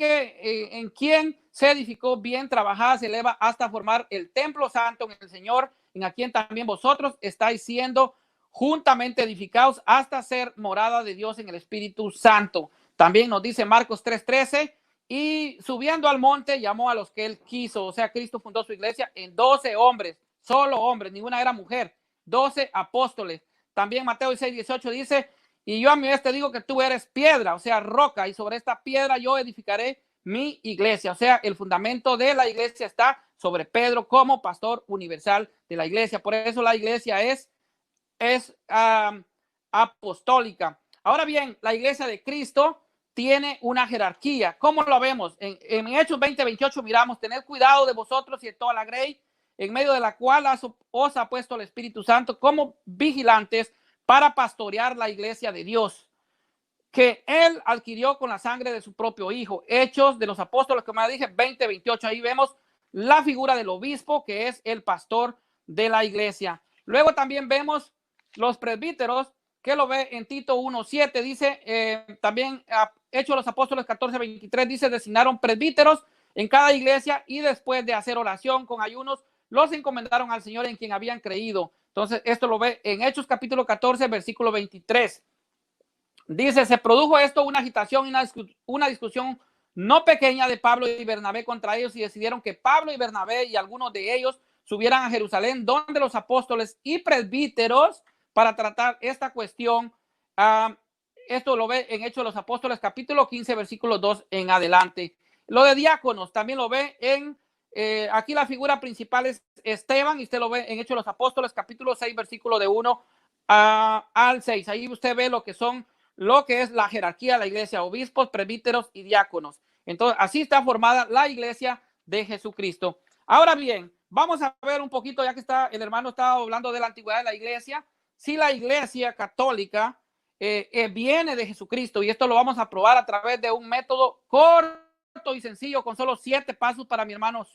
quien se edificó bien trabajada, se eleva hasta formar el templo santo en el Señor, en a quien también vosotros estáis siendo juntamente edificados hasta ser morada de Dios en el Espíritu Santo. También nos dice Marcos 3:13, y subiendo al monte llamó a los que él quiso. O sea, Cristo fundó su iglesia en 12 hombres, solo hombres, ninguna era mujer, 12 apóstoles. También Mateo 6:18 dice, y yo a mi vez te digo que tú eres piedra, o sea, roca, y sobre esta piedra yo edificaré mi iglesia. O sea, el fundamento de la iglesia está sobre Pedro como pastor universal de la iglesia. Por eso la iglesia es apostólica. Ahora bien, la iglesia de Cristo tiene una jerarquía. ¿Cómo lo vemos? En Hechos 20:28 miramos, tened cuidado de vosotros y de toda la grey, en medio de la cual os ha puesto el Espíritu Santo como vigilantes para pastorear la iglesia de Dios, que él adquirió con la sangre de su propio Hijo. Hechos de los Apóstoles, como ya dije, 20:28. Ahí vemos la figura del obispo, que es el pastor de la iglesia. Luego también vemos los presbíteros, que lo ve en Tito 1:7. Dice también Hechos de los Apóstoles 14:23, dice, designaron presbíteros en cada iglesia, y después de hacer oración con ayunos, los encomendaron al Señor en quien habían creído. Entonces, esto lo ve en Hechos capítulo 14, versículo 23. Dice, se produjo esto una agitación y una discusión no pequeña de Pablo y Bernabé contra ellos, y decidieron que Pablo y Bernabé y algunos de ellos subieran a Jerusalén, donde los apóstoles y presbíteros, para tratar esta cuestión. Esto lo ve en Hechos de los Apóstoles capítulo 15, versículo 2 en adelante. Lo de diáconos también lo ve en aquí la figura principal es Esteban, y usted lo ve en Hechos de los Apóstoles capítulo 6, versículo de 1 al 6. Ahí usted ve lo que es la jerarquía de la iglesia, obispos, presbíteros y diáconos. Entonces, así está formada la iglesia de Jesucristo. Ahora bien, vamos a ver un poquito, ya que el hermano estaba hablando de la antigüedad de la iglesia. Si la iglesia católica viene de Jesucristo, y esto lo vamos a probar a través de un método corto y sencillo, con solo 7 pasos para mi hermano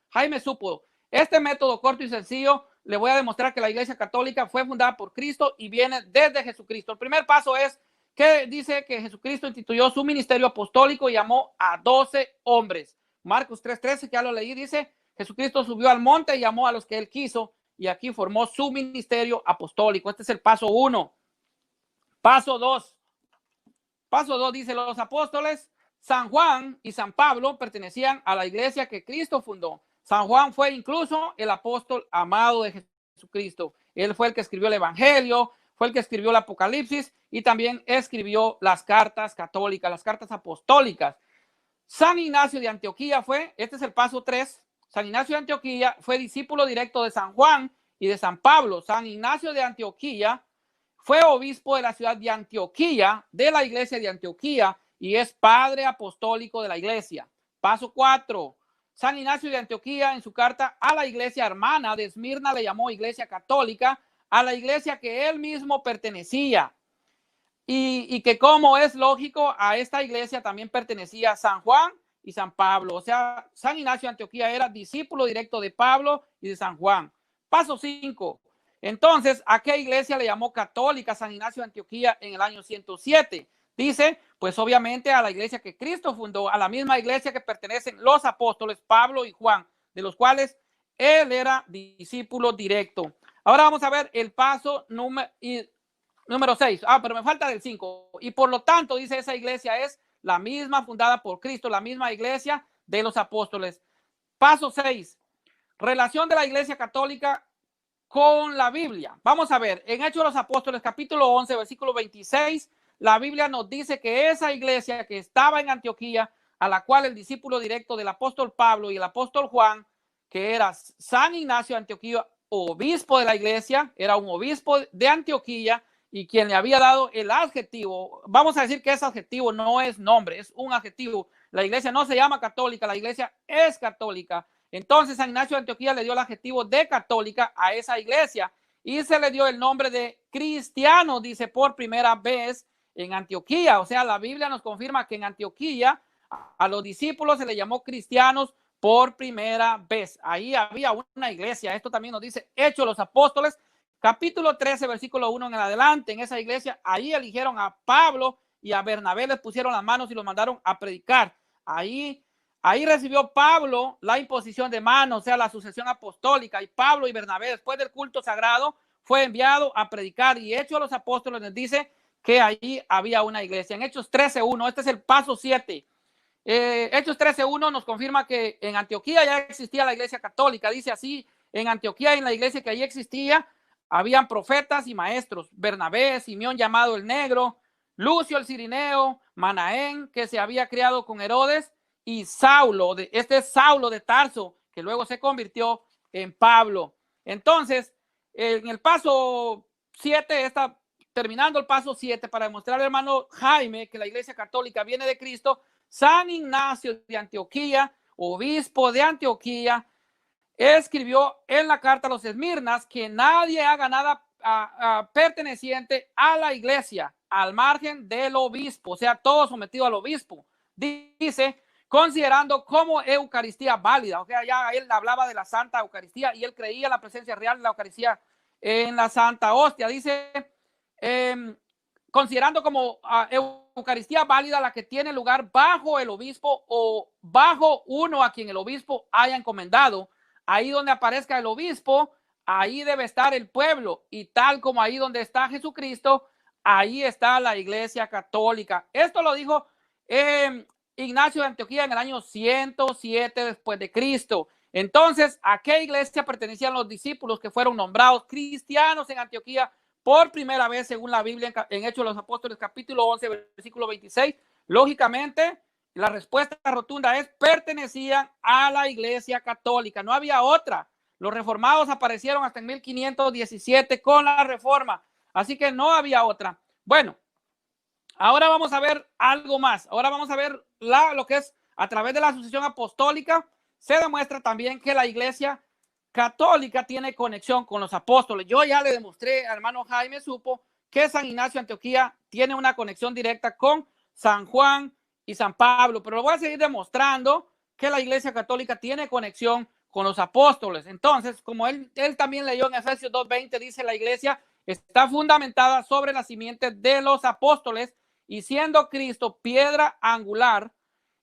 Jaime Supo. Este método corto y sencillo le voy a demostrar que la iglesia católica fue fundada por Cristo y viene desde Jesucristo. El primer paso es que dice que Jesucristo instituyó su ministerio apostólico y llamó a 12 hombres. Marcos 3:13, que ya lo leí, dice: Jesucristo subió al monte y llamó a los que él quiso, y aquí formó su ministerio apostólico. Este es el paso 1. Paso 2. Paso 2 dice: los apóstoles San Juan y San Pablo pertenecían a la iglesia que Cristo fundó. San Juan fue incluso el apóstol amado de Jesucristo. Él fue el que escribió el Evangelio, fue el que escribió el Apocalipsis y también escribió las cartas católicas, las cartas apostólicas. San Ignacio de Antioquía este es el paso 3. San Ignacio de Antioquía fue discípulo directo de San Juan y de San Pablo. San Ignacio de Antioquía fue obispo de la ciudad de Antioquía, de la iglesia de Antioquía, y es padre apostólico de la iglesia. Paso 4. San Ignacio de Antioquía, en su carta a la iglesia hermana de Esmirna, le llamó iglesia católica a la iglesia que él mismo pertenecía. Y que, como es lógico, a esta iglesia también pertenecía San Juan y San Pablo. O sea, San Ignacio de Antioquía era discípulo directo de Pablo y de San Juan. Paso 5. Entonces, ¿a qué iglesia le llamó católica San Ignacio de Antioquía en el año 107? Dice, pues obviamente a la iglesia que Cristo fundó, a la misma iglesia que pertenecen los apóstoles Pablo y Juan, de los cuales él era discípulo directo. Ahora vamos a ver el paso número 6. Pero me falta del 5. Y por lo tanto, dice, esa iglesia es la misma fundada por Cristo, la misma iglesia de los apóstoles. Paso 6. Relación de la iglesia católica con la Biblia. Vamos a ver, en Hechos de los Apóstoles, capítulo 11, versículo 26, la Biblia nos dice que esa iglesia que estaba en Antioquía, a la cual el discípulo directo del apóstol Pablo y el apóstol Juan, que era San Ignacio de Antioquía, obispo de la iglesia, era un obispo de Antioquía, y quien le había dado el adjetivo, vamos a decir que ese adjetivo no es nombre, es un adjetivo. La iglesia no se llama católica, la iglesia es católica. Entonces San Ignacio de Antioquía le dio el adjetivo de católica a esa iglesia y se le dio el nombre de cristiano, dice, por primera vez en Antioquía. O sea, la Biblia nos confirma que en Antioquía a los discípulos se le llamó cristianos por primera vez. Ahí había una iglesia. Esto también nos dice Hechos de los Apóstoles, capítulo 13, versículo 1 en adelante. En esa iglesia, ahí eligieron a Pablo y a Bernabé, les pusieron las manos y los mandaron a predicar. Ahí recibió Pablo la imposición de manos, o sea, la sucesión apostólica, y Pablo y Bernabé, después del culto sagrado, fue enviado a predicar. Y Hechos de los Apóstoles nos dice que ahí había una iglesia. En Hechos 13:1, este es el paso 7. Hechos 13:1 nos confirma que en Antioquía ya existía la iglesia católica. Dice así: en Antioquía, en la iglesia que allí existía, habían profetas y maestros: Bernabé, Simeón llamado el Negro, Lucio el Cirineo, Manaén, que se había criado con Herodes, y Saulo, este es Saulo de Tarso, que luego se convirtió en Pablo. Entonces, en el paso 7, está terminando el paso 7, para demostrar al hermano Jaime que la iglesia católica viene de Cristo. San Ignacio de Antioquía, obispo de Antioquía, escribió en la carta a los Esmirnas que nadie haga nada perteneciente a la iglesia al margen del obispo, o sea, todo sometido al obispo. Dice, considerando como Eucaristía válida. O sea, ya él hablaba de la Santa Eucaristía y él creía en la presencia real de la Eucaristía en la Santa Hostia. Dice, considerando como Eucaristía válida la que tiene lugar bajo el obispo o bajo uno a quien el obispo haya encomendado. Ahí donde aparezca el obispo, ahí debe estar el pueblo, y tal como ahí donde está Jesucristo, ahí está la iglesia católica. Esto lo dijo Ignacio de Antioquía en el año 107 después de Cristo. Entonces, ¿a qué iglesia pertenecían los discípulos que fueron nombrados cristianos en Antioquía por primera vez según la Biblia en Hechos de los Apóstoles, capítulo 11, versículo 26? Lógicamente, la respuesta rotunda es: pertenecían a la iglesia católica. No había otra. Los reformados aparecieron hasta en 1517 con la reforma. Así que no había otra. Bueno, ahora vamos a ver algo más. Ahora vamos a ver lo que es a través de la sucesión apostólica, se demuestra también que la iglesia católica tiene conexión con los apóstoles. Yo ya le demostré al hermano Jaime Supo que San Ignacio de Antioquía tiene una conexión directa con San Juan y San Pablo, pero lo voy a seguir demostrando que la iglesia católica tiene conexión con los apóstoles. Entonces, como él también leyó en Efesios 2:20, dice la iglesia está fundamentada sobre la simiente de los apóstoles y siendo Cristo piedra angular.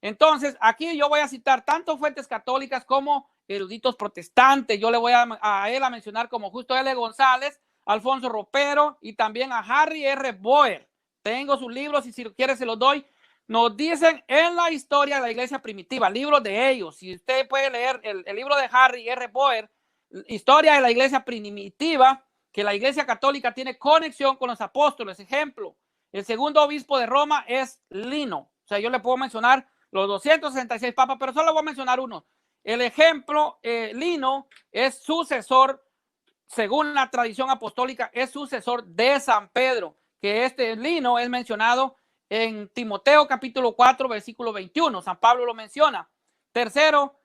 Entonces, aquí yo voy a citar tanto fuentes católicas como eruditos protestantes. Yo le voy a él a mencionar como Justo L. González, Alfonso Ropero y también a Harry R. Boer. Tengo sus libros y si quiere se los doy. Nos dicen en la historia de la iglesia primitiva, libros de ellos. Si usted puede leer el libro de Harry R. Boer, Historia de la iglesia primitiva, que la iglesia católica tiene conexión con los apóstoles. Ejemplo, el segundo obispo de Roma es Lino. O sea, yo le puedo mencionar los 266 papas, pero solo voy a mencionar uno. El ejemplo, Lino es sucesor, según la tradición apostólica, es sucesor de San Pedro, que este Lino es mencionado en Timoteo capítulo 4, versículo 21. San Pablo lo menciona. Tercero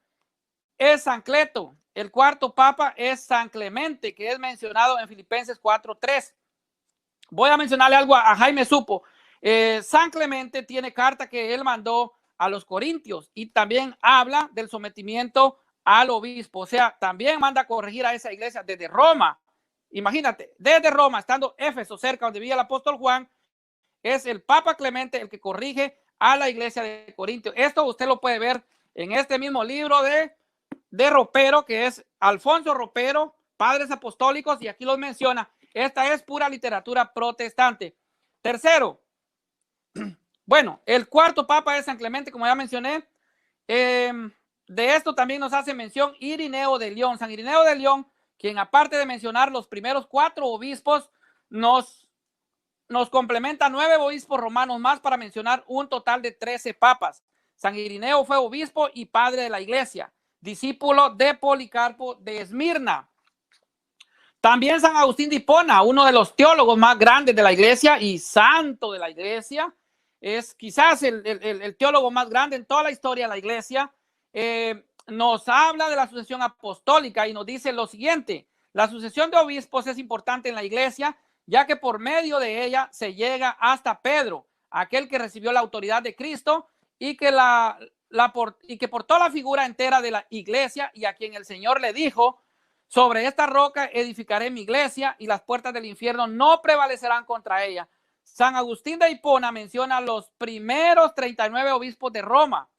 es San Cleto. El cuarto papa es San Clemente, que es mencionado en Filipenses 4:3. Voy a mencionarle algo a Jaime Supo. San Clemente tiene carta que él mandó a los corintios y también habla del sometimiento al obispo. O sea, también manda a corregir a esa iglesia desde Roma. Imagínate, desde Roma, estando Éfeso, cerca donde vivía el apóstol Juan, es el Papa Clemente el que corrige a la iglesia de Corintios. Esto usted lo puede ver en este mismo libro de Ropero, que es Alfonso Ropero, Padres Apostólicos, y aquí los menciona. Esta es pura literatura protestante. Tercero, bueno, el cuarto papa es San Clemente, como ya mencioné. De esto también nos hace mención Irineo de León. San Irineo de León, quien aparte de mencionar los primeros 4 obispos, nos complementa 9 obispos romanos más para mencionar un total de 13 papas. San Irineo fue obispo y padre de la iglesia, discípulo de Policarpo de Esmirna. También San Agustín de Hipona, uno de los teólogos más grandes de la iglesia y santo de la iglesia, es quizás el teólogo más grande en toda la historia de la iglesia. Nos habla de la sucesión apostólica y nos dice lo siguiente: la sucesión de obispos es importante en la iglesia, ya que por medio de ella se llega hasta Pedro, aquel que recibió la autoridad de Cristo y que portó la figura entera de la iglesia y a quien el Señor le dijo: sobre esta roca edificaré mi iglesia y las puertas del infierno no prevalecerán contra ella. San Agustín de Hipona menciona los primeros 39 obispos de Roma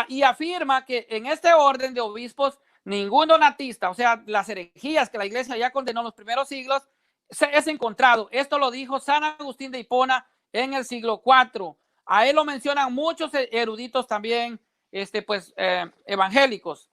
y afirma que en este orden de obispos ningún donatista, o sea, las herejías que la iglesia ya condenó en los primeros siglos, es encontrado. Esto lo dijo San Agustín de Hipona en el siglo IV. A él lo mencionan muchos eruditos también, evangélicos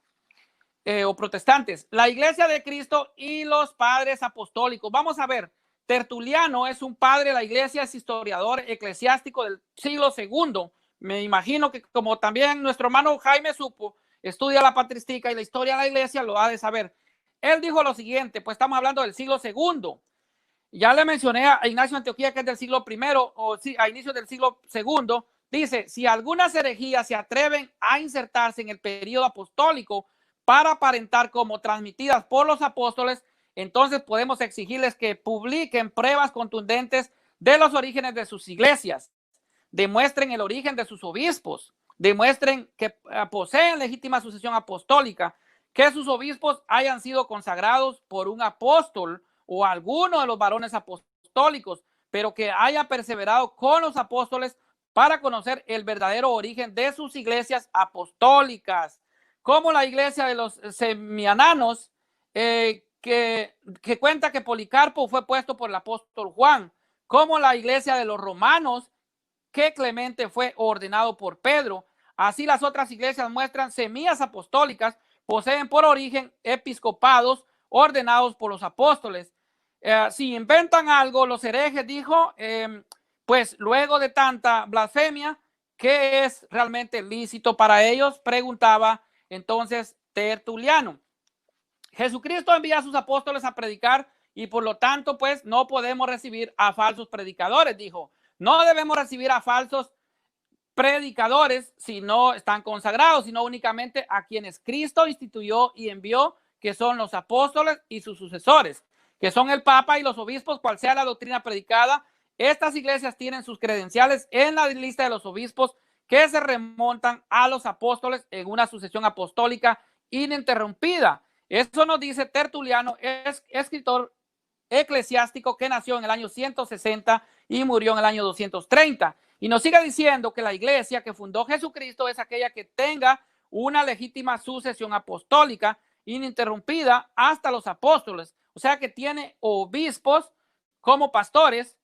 o protestantes. La iglesia de Cristo y los padres apostólicos. Vamos a ver, Tertuliano es un padre de la iglesia, es historiador eclesiástico del siglo II. Me imagino que como también nuestro hermano Jaime Supo estudia la patrística y la historia de la iglesia, lo ha de saber. Él dijo lo siguiente, pues estamos hablando del siglo II. Ya le mencioné a Ignacio de Antioquía, que es del siglo I, o sí, a inicios del siglo II. Dice: si algunas herejías se atreven a insertarse en el periodo apostólico para aparentar como transmitidas por los apóstoles, entonces podemos exigirles que publiquen pruebas contundentes de los orígenes de sus iglesias, demuestren el origen de sus obispos, demuestren que poseen legítima sucesión apostólica, que sus obispos hayan sido consagrados por un apóstol o alguno de los varones apostólicos, pero que haya perseverado con los apóstoles para conocer el verdadero origen de sus iglesias apostólicas, como la iglesia de los semiananos, que cuenta que Policarpo fue puesto por el apóstol Juan, como la iglesia de los romanos, que Clemente fue ordenado por Pedro. Así las otras iglesias muestran semillas apostólicas, poseen por origen episcopados ordenados por los apóstoles. Si inventan algo, los herejes, dijo, pues luego de tanta blasfemia, ¿qué es realmente lícito para ellos?, preguntaba entonces Tertuliano. Jesucristo envía a sus apóstoles a predicar y por lo tanto, pues no podemos recibir a falsos predicadores, dijo. No debemos recibir a falsos predicadores si no están consagrados, sino únicamente a quienes Cristo instituyó y envió, que son los apóstoles y sus sucesores, que son el Papa y los obispos, cual sea la doctrina predicada. Estas iglesias tienen sus credenciales en la lista de los obispos que se remontan a los apóstoles en una sucesión apostólica ininterrumpida. Eso nos dice Tertuliano, escritor eclesiástico que nació en el año 160 y murió en el año 230. Y nos sigue diciendo que la iglesia que fundó Jesucristo es aquella que tenga una legítima sucesión apostólica ininterrumpida hasta los apóstoles. O sea que tiene obispos como pastores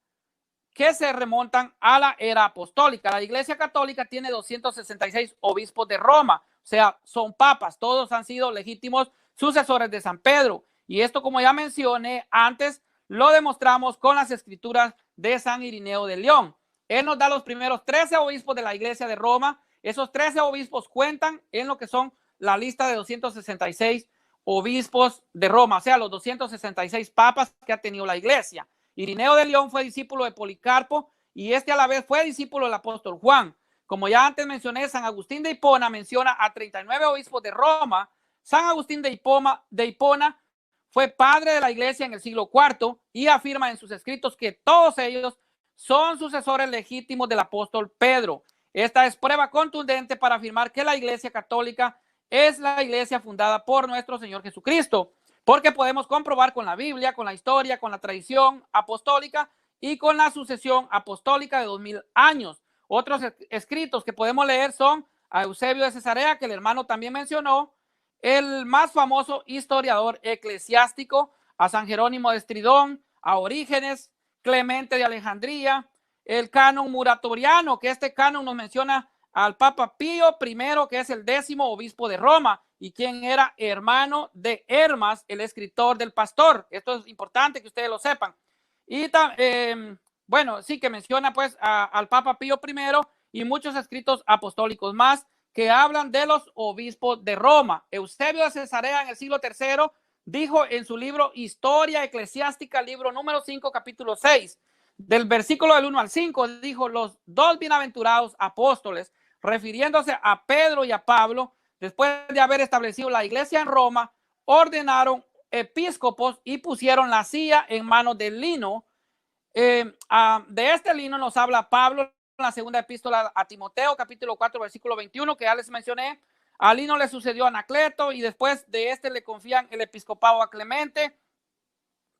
que se remontan a la era apostólica. La iglesia católica tiene 266 obispos de Roma. O sea, son papas. Todos han sido legítimos sucesores de San Pedro. Y esto, como ya mencioné antes, lo demostramos con las escrituras de San Irineo de León. Él nos da los primeros 13 obispos de la iglesia de Roma. Esos 13 obispos cuentan en lo que son la lista de 266 obispos de Roma, o sea, los 266 papas que ha tenido la iglesia. Irineo de León fue discípulo de Policarpo y este a la vez fue discípulo del apóstol Juan. Como ya antes mencioné, San Agustín de Hipona menciona a 39 obispos de Roma. San Agustín de Hipona fue padre de la iglesia en el siglo IV y afirma en sus escritos que todos ellos son sucesores legítimos del apóstol Pedro. Esta es prueba contundente para afirmar que la iglesia católica es la iglesia fundada por nuestro Señor Jesucristo, porque podemos comprobar con la Biblia, con la historia, con la tradición apostólica y con la sucesión apostólica de 2000 años. Otros escritos que podemos leer son a Eusebio de Cesarea, que el hermano también mencionó, el más famoso historiador eclesiástico, a San Jerónimo de Estridón, a Orígenes, Clemente de Alejandría, el canon muratoriano, que este canon nos menciona al Papa Pío I, que es el 10º obispo de Roma y quien era hermano de Hermas, el escritor del Pastor. Esto es importante que ustedes lo sepan. Y bueno, sí que menciona pues al Papa Pío I y muchos escritos apostólicos más que hablan de los obispos de Roma. Eusebio de Cesarea en el siglo III dijo en su libro Historia Eclesiástica, libro número 5, capítulo 6, del versículo del 1 al 5, dijo: los dos bienaventurados apóstoles, refiriéndose a Pedro y a Pablo, después de haber establecido la iglesia en Roma, ordenaron episcopos y pusieron la silla en manos de Lino. De este Lino nos habla Pablo en la segunda epístola a Timoteo, capítulo 4, versículo 21, que ya les mencioné. A Lino le sucedió a Anacleto y después de este le confían el episcopado a Clemente,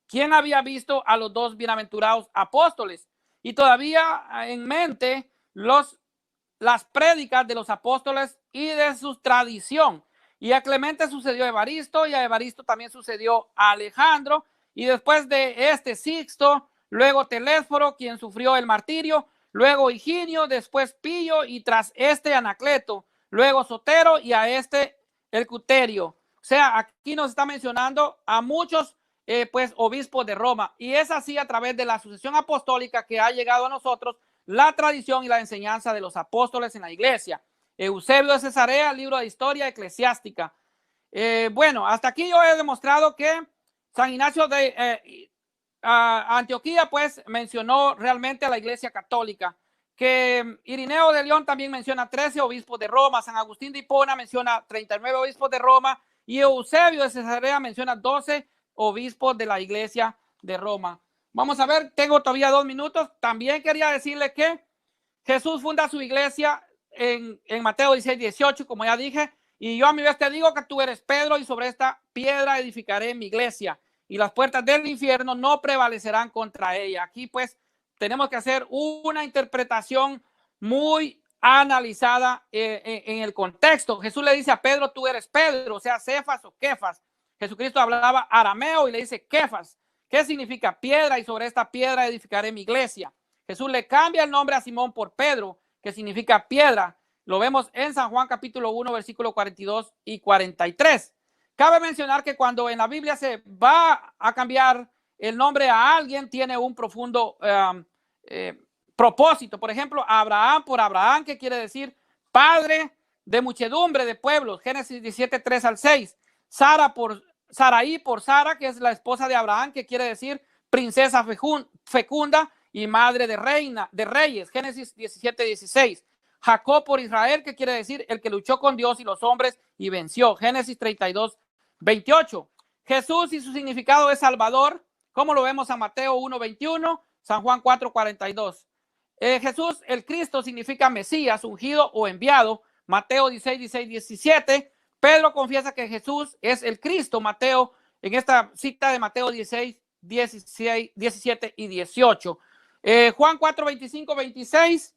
quien había visto a los dos bienaventurados apóstoles y todavía en mente las prédicas de los apóstoles y de su tradición. Y a Clemente sucedió a Evaristo, y a Evaristo también sucedió a Alejandro, y después de este Sixto, luego Telésforo, quien sufrió el martirio, luego Higinio, después Pillo, y tras este Anacleto, luego Sotero, y a este Eleuterio. O sea, aquí nos está mencionando a muchos pues obispos de Roma, y es así a través de la sucesión apostólica que ha llegado a nosotros la tradición y la enseñanza de los apóstoles en la iglesia. Eusebio de Cesarea, libro de historia eclesiástica. Bueno, hasta aquí yo he demostrado que San Ignacio de Antioquía pues mencionó realmente a la iglesia católica, que Irineo de León también menciona 13 obispos de Roma, San Agustín de Hipona menciona 39 obispos de Roma y Eusebio de Cesarea menciona 12 obispos de la iglesia de Roma. Vamos a ver, tengo todavía 2 minutos. También quería decirle que Jesús funda su iglesia en Mateo 16, 18, como ya dije, y yo a mi vez te digo que tú eres Pedro y sobre esta piedra edificaré mi iglesia y las puertas del infierno no prevalecerán contra ella. Aquí pues tenemos que hacer una interpretación muy analizada en el contexto. Jesús le dice a Pedro, tú eres Pedro, o sea, Cefas o Kefas. Jesucristo hablaba arameo y le dice Kefas. ¿Qué significa piedra? Y sobre esta piedra edificaré mi iglesia. Jesús le cambia el nombre a Simón por Pedro, que significa piedra. Lo vemos en San Juan capítulo 1, versículo 42 y 43. Cabe mencionar que cuando en la Biblia se va a cambiar el nombre a alguien, tiene un profundo propósito. Por ejemplo, Abraham por Abraham, que quiere decir padre de muchedumbre de pueblos. Génesis 17, 3 al 6. Saraí por Sara, que es la esposa de Abraham, que quiere decir princesa fecunda y madre de reyes. Génesis 17, 16. Jacob por Israel, que quiere decir el que luchó con Dios y los hombres y venció. Génesis 32, 28. Jesús y su significado es Salvador, como lo vemos a Mateo 1, 21, San Juan 4, 42. Jesús, el Cristo, significa Mesías, ungido o enviado, Mateo 16, 16, 17. Pedro confiesa que Jesús es el Cristo, Mateo, en esta cita de Mateo 16, 16, 17 y 18. Juan 4, 25, 26.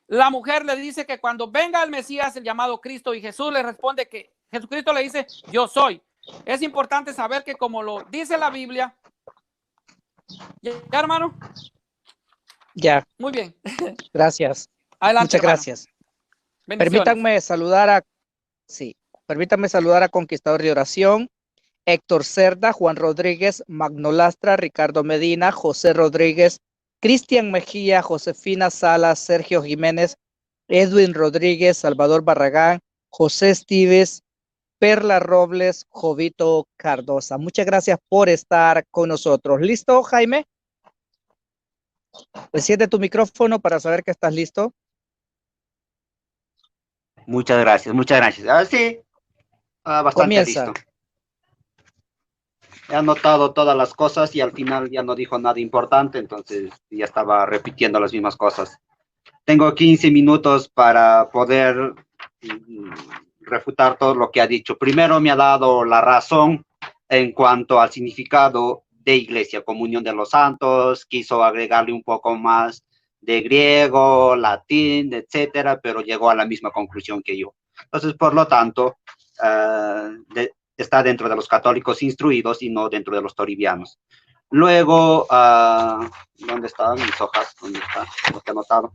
La mujer le dice que cuando venga el Mesías, el llamado Cristo, y Jesús le responde que Jesucristo le dice, yo soy. Es importante saber que como lo dice la Biblia, ¿ya, hermano? Ya. Muy bien. Gracias. Adelante, muchas hermano. gracias. Bendiciones. Permítanme saludar a Conquistador de Oración, Héctor Cerda, Juan Rodríguez, Magno Lastra, Ricardo Medina, José Rodríguez, Cristian Mejía, Josefina Salas, Sergio Jiménez, Edwin Rodríguez, Salvador Barragán, José Estives, Perla Robles, Jovito Cardosa. Muchas gracias por estar con nosotros. ¿Listo, Jaime? Enciende tu micrófono para saber que estás listo. Muchas gracias, muchas gracias. Sí, bastante Comienza. listo. He anotado todas las cosas y al final ya no dijo nada importante, entonces ya estaba repitiendo las mismas cosas. Tengo 15 minutos para poder refutar todo lo que ha dicho. Primero me ha dado la razón en cuanto al significado de iglesia, comunión de los santos, quiso agregarle un poco más de griego, latín, etcétera, pero llegó a la misma conclusión que yo. Entonces, por lo tanto, está dentro de los católicos instruidos y no dentro de los toribianos. Luego, ¿dónde están mis hojas? ¿Dónde está lo que he anotado?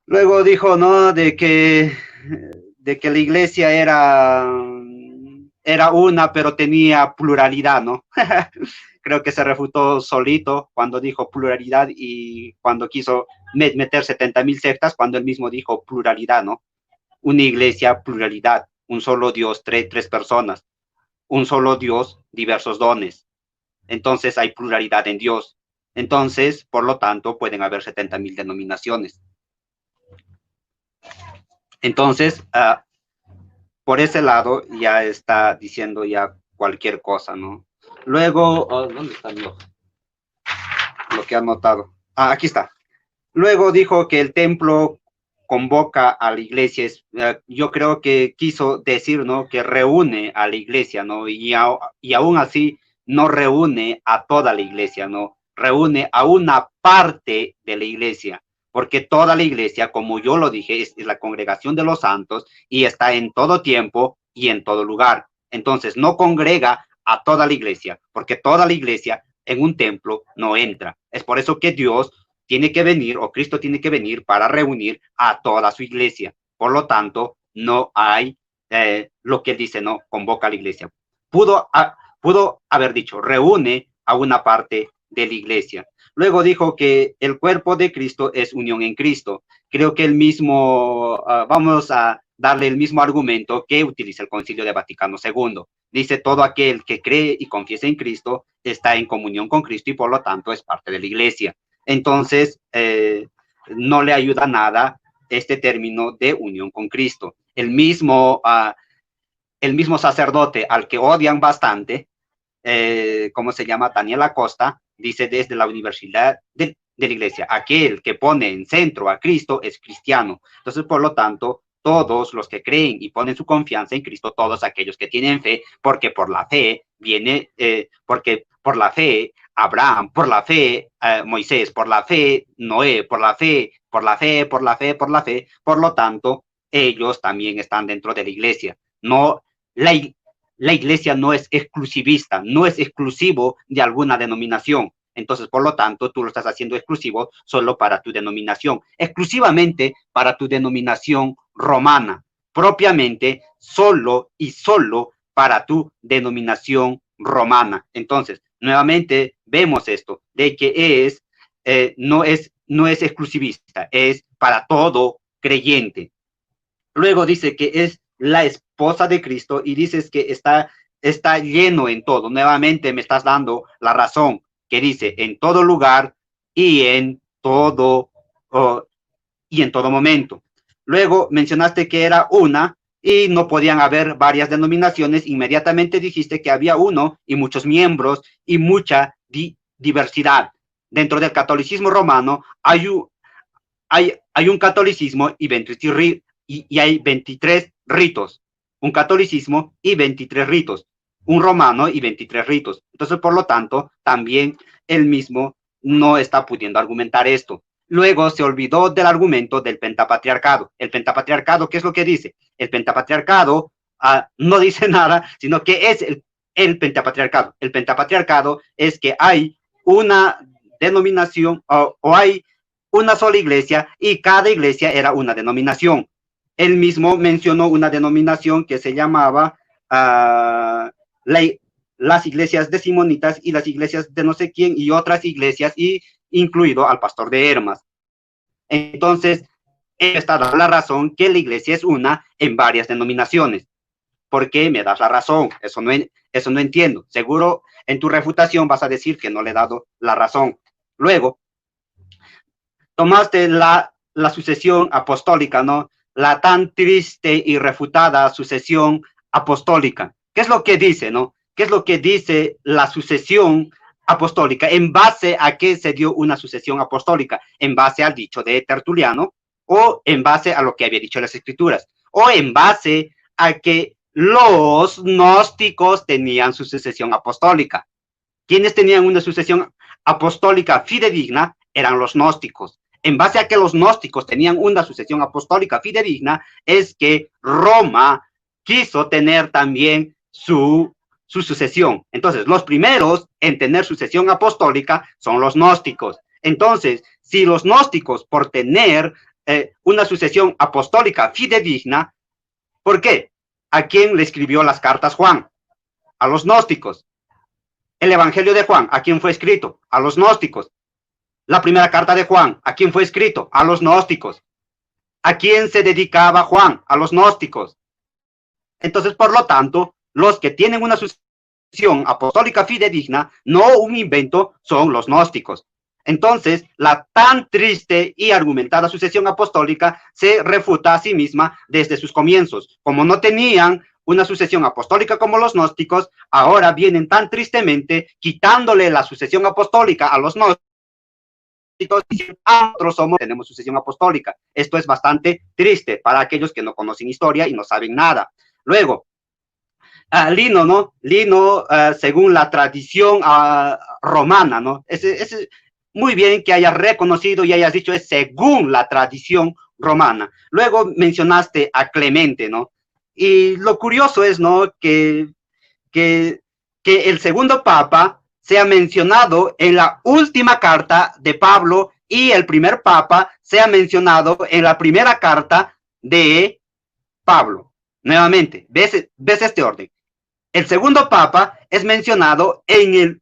Luego dijo, ¿no? De que la iglesia era una, pero tenía pluralidad, ¿no? Creo que se refutó solito cuando dijo pluralidad y cuando quiso meter 70,000 sectas, cuando él mismo dijo pluralidad, ¿no? Una iglesia, pluralidad, un solo Dios, tres personas, un solo Dios, diversos dones. Entonces hay pluralidad en Dios. Entonces, por lo tanto, pueden haber 70,000 denominaciones. Entonces, por ese lado ya está diciendo ya cualquier cosa, ¿no? Luego, ¿dónde está mi hoja? Lo que ha anotado. Aquí está. Luego dijo que el templo convoca a la iglesia. Yo creo que quiso decir, ¿no? Que reúne a la iglesia, ¿no? Y aún así no reúne a toda la iglesia, ¿no? Reúne a una parte de la iglesia. Porque toda la iglesia, como yo lo dije, es la congregación de los santos y está en todo tiempo y en todo lugar. Entonces, no congrega a toda la iglesia, porque toda la iglesia en un templo no entra. Es por eso que Dios tiene que venir, o Cristo tiene que venir para reunir a toda su iglesia. Por lo tanto, no hay lo que él dice, no, convoca a la iglesia. Pudo haber dicho, reúne a una parte de la iglesia. Luego dijo que el cuerpo de Cristo es unión en Cristo. Creo que el mismo, vamos a darle el mismo argumento que utiliza el Concilio de Vaticano II. Dice, todo aquel que cree y confiesa en Cristo está en comunión con Cristo y por lo tanto es parte de la iglesia. Entonces, no le ayuda nada este término de unión con Cristo. El mismo sacerdote al que odian bastante, ¿cómo se llama? Daniel Acosta, dice desde la Universidad de la Iglesia, aquel que pone en centro a Cristo es cristiano. Entonces, por lo tanto, todos los que creen y ponen su confianza en Cristo, todos aquellos que tienen fe, porque por la fe viene, porque por la fe Abraham, por la fe Moisés, por la fe Noé, por la fe, por lo tanto, ellos también están dentro de la iglesia. No, la iglesia no es exclusivista, no es exclusivo de alguna denominación. Entonces, por lo tanto, tú lo estás haciendo exclusivo solo para tu denominación, exclusivamente para tu denominación romana, propiamente solo y solo para tu denominación romana. Entonces, nuevamente vemos esto, de que no es exclusivista, es para todo creyente. Luego dice que es la esposa de Cristo y dices que está lleno en todo. Nuevamente me estás dando la razón, que dice en todo lugar y en todo y en todo momento. Luego mencionaste que era una y no podían haber varias denominaciones. Inmediatamente dijiste que había uno y muchos miembros y mucha diversidad. Dentro del catolicismo romano hay un catolicismo y hay 23 ritos. Un catolicismo y 23 ritos. Un romano y 23 ritos. Entonces, por lo tanto, también él mismo no está pudiendo argumentar esto. Luego se olvidó del argumento del pentapatriarcado. El pentapatriarcado, ¿qué es lo que dice? El pentapatriarcado no dice nada, sino que es el pentapatriarcado. El pentapatriarcado es que hay una denominación o hay una sola iglesia y cada iglesia era una denominación. Él mismo mencionó una denominación que se llamaba las iglesias decimonitas y las iglesias de no sé quién y otras iglesias, y incluido al pastor de Hermas. Entonces, él está dando la razón que la iglesia es una en varias denominaciones. ¿Por qué me das la razón? Eso no entiendo. Seguro en tu refutación vas a decir que no le he dado la razón. Luego, tomaste la sucesión apostólica, ¿no? La tan triste y refutada sucesión apostólica. ¿Qué es lo que dice, no? ¿Qué es lo que dice la sucesión apostólica? ¿En base a qué se dio una sucesión apostólica? ¿En base al dicho de Tertuliano? ¿O en base a lo que había dicho las Escrituras? ¿O en base a que los gnósticos tenían su sucesión apostólica? ¿Quiénes tenían una sucesión apostólica fidedigna? Eran los gnósticos. En base a que los gnósticos tenían una sucesión apostólica fidedigna, es que Roma quiso tener también su sucesión. Entonces, los primeros en tener sucesión apostólica son los gnósticos. Entonces, si los gnósticos, por tener una sucesión apostólica fidedigna, ¿por qué? ¿A quién le escribió las cartas Juan? A los gnósticos. El Evangelio de Juan, ¿a quién fue escrito? A los gnósticos. La primera carta de Juan, ¿a quién fue escrito? A los gnósticos. ¿A quién se dedicaba Juan? A los gnósticos. Entonces, por lo tanto, los que tienen una sucesión apostólica fidedigna, no un invento, son los gnósticos. Entonces, la tan triste y argumentada sucesión apostólica se refuta a sí misma desde sus comienzos. Como no tenían una sucesión apostólica como los gnósticos, ahora vienen tan tristemente quitándole la sucesión apostólica a los gnósticos. Nosotros tenemos sucesión apostólica. Esto es bastante triste para aquellos que no conocen historia y no saben nada. Luego, Lino, ¿no? Lino, según la tradición romana, ¿no? Es muy bien que hayas reconocido y hayas dicho es según la tradición romana. Luego mencionaste a Clemente, ¿no? Y lo curioso es, ¿no? Que el segundo papa sea mencionado en la última carta de Pablo y el primer papa sea mencionado en la primera carta de Pablo. Nuevamente, ¿ves este orden? El segundo papa es mencionado en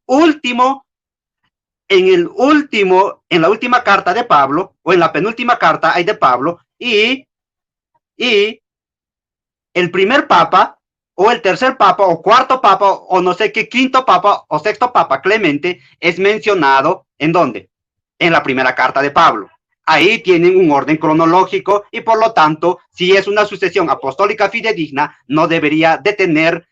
la última carta de Pablo, o en la penúltima carta de Pablo, y el primer papa, o el tercer papa, o cuarto papa, o no sé qué, quinto papa, o sexto papa, Clemente, es mencionado, ¿en dónde? En la primera carta de Pablo. Ahí tienen un orden cronológico, y por lo tanto, si es una sucesión apostólica fidedigna, no debería de tener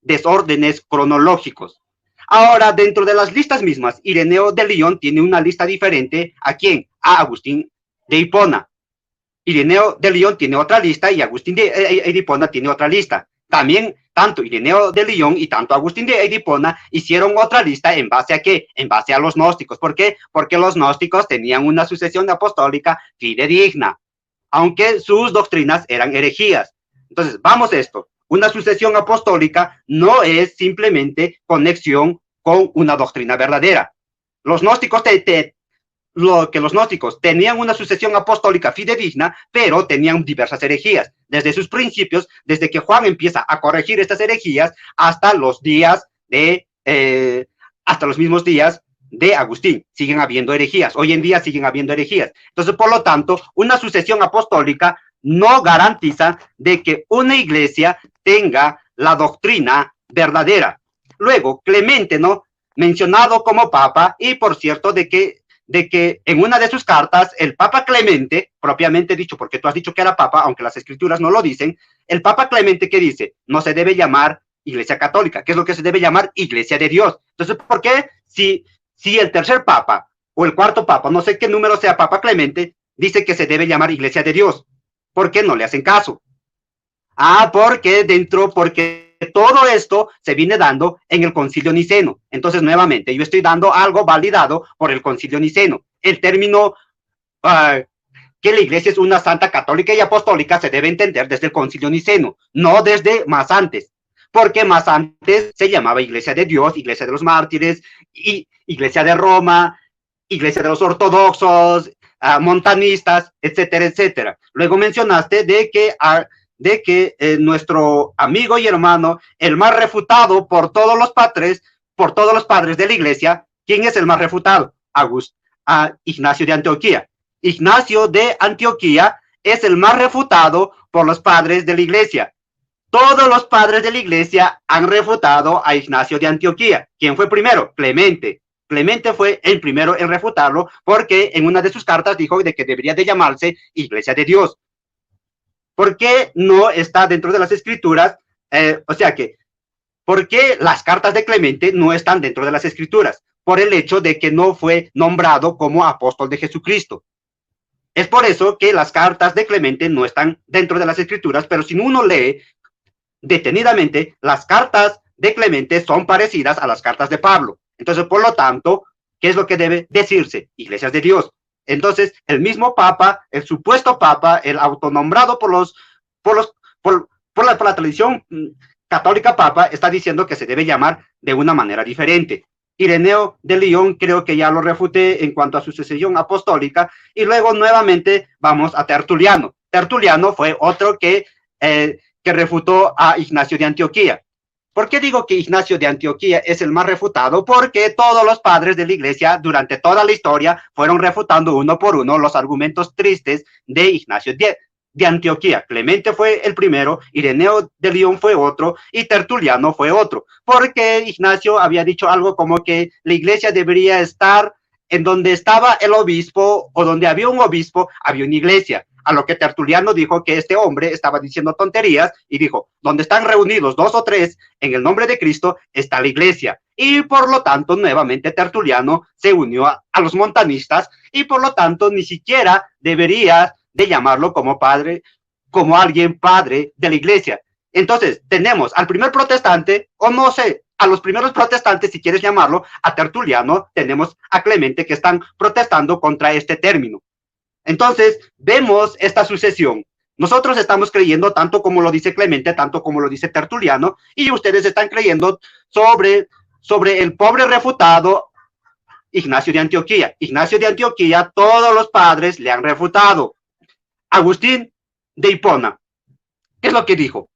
desórdenes cronológicos. Ahora, dentro de las listas mismas, Ireneo de Lyon tiene una lista diferente. ¿A quién? A Agustín de Hipona. Ireneo de Lyon tiene otra lista y Agustín de Hipona tiene otra lista. También, tanto Ireneo de Lyon y tanto Agustín de Hipona hicieron otra lista en base a ¿qué? En base a los gnósticos. ¿Por qué? Porque los gnósticos tenían una sucesión apostólica fidedigna, aunque sus doctrinas eran herejías. Entonces, vamos a esto. Una sucesión apostólica no es simplemente conexión con una doctrina verdadera. Los gnósticos los gnósticos tenían una sucesión apostólica fidedigna, pero tenían diversas herejías. Desde sus principios, desde que Juan empieza a corregir estas herejías, hasta los mismos días de Agustín, siguen habiendo herejías. Hoy en día siguen habiendo herejías. Entonces, por lo tanto, una sucesión apostólica no garantiza de que una iglesia tenga la doctrina verdadera. Luego, Clemente, ¿no? Mencionado como papa, y por cierto, de que de que en una de sus cartas, el Papa Clemente, propiamente dicho, porque tú has dicho que era Papa, aunque las escrituras no lo dicen, el Papa Clemente que dice, no se debe llamar Iglesia Católica, ¿qué es lo que se debe llamar? Iglesia de Dios. Entonces, ¿por qué si el tercer Papa o el cuarto Papa, no sé qué número sea Papa Clemente, dice que se debe llamar Iglesia de Dios? ¿Por qué no le hacen caso? Porque todo esto se viene dando en el Concilio Niceno. Entonces, nuevamente, yo estoy dando algo validado por el Concilio Niceno. El término que la Iglesia es una santa católica y apostólica se debe entender desde el Concilio Niceno, no desde más antes. Porque más antes se llamaba Iglesia de Dios, Iglesia de los Mártires, y Iglesia de Roma, Iglesia de los Ortodoxos, montanistas, etcétera, etcétera. Luego mencionaste de que nuestro amigo y hermano, el más refutado por todos los padres de la Iglesia, ¿quién es el más refutado? Ignacio de Antioquía. Ignacio de Antioquía es el más refutado por los padres de la Iglesia. Todos los padres de la Iglesia han refutado a Ignacio de Antioquía. ¿Quién fue primero? Clemente. Clemente fue el primero en refutarlo porque en una de sus cartas dijo de que debería de llamarse Iglesia de Dios. ¿Por qué no está dentro de las escrituras? ¿Por qué las cartas de Clemente no están dentro de las escrituras? Por el hecho de que no fue nombrado como apóstol de Jesucristo. Es por eso que las cartas de Clemente no están dentro de las escrituras, pero si uno lee detenidamente, las cartas de Clemente son parecidas a las cartas de Pablo. Entonces, por lo tanto, ¿qué es lo que debe decirse? Iglesias de Dios. Entonces, el mismo Papa, el supuesto Papa, el autonombrado por la tradición católica Papa, está diciendo que se debe llamar de una manera diferente. Ireneo de Lyon creo que ya lo refuté en cuanto a su sucesión apostólica, y luego nuevamente vamos a Tertuliano. Tertuliano fue otro que refutó a Ignacio de Antioquía. ¿Por qué digo que Ignacio de Antioquía es el más refutado? Porque todos los padres de la Iglesia durante toda la historia fueron refutando uno por uno los argumentos tristes de Ignacio de Antioquía. Clemente fue el primero, Ireneo de Lyon fue otro y Tertuliano fue otro. Porque Ignacio había dicho algo como que la Iglesia debería estar en donde estaba el obispo o donde había un obispo, había una iglesia. A lo que Tertuliano dijo que este hombre estaba diciendo tonterías y dijo, donde están reunidos 2 o 3 en el nombre de Cristo está la iglesia. Y por lo tanto, nuevamente Tertuliano se unió a los montanistas y por lo tanto ni siquiera debería de llamarlo como padre, como alguien padre de la iglesia. Entonces, tenemos al primer protestante, o no sé, a los primeros protestantes, si quieres llamarlo, a Tertuliano, tenemos a Clemente que están protestando contra este término. Entonces, vemos esta sucesión. Nosotros estamos creyendo tanto como lo dice Clemente, tanto como lo dice Tertuliano, y ustedes están creyendo sobre el pobre refutado Ignacio de Antioquía. Ignacio de Antioquía, todos los padres le han refutado. Agustín de Hipona, ¿qué es lo que dijo?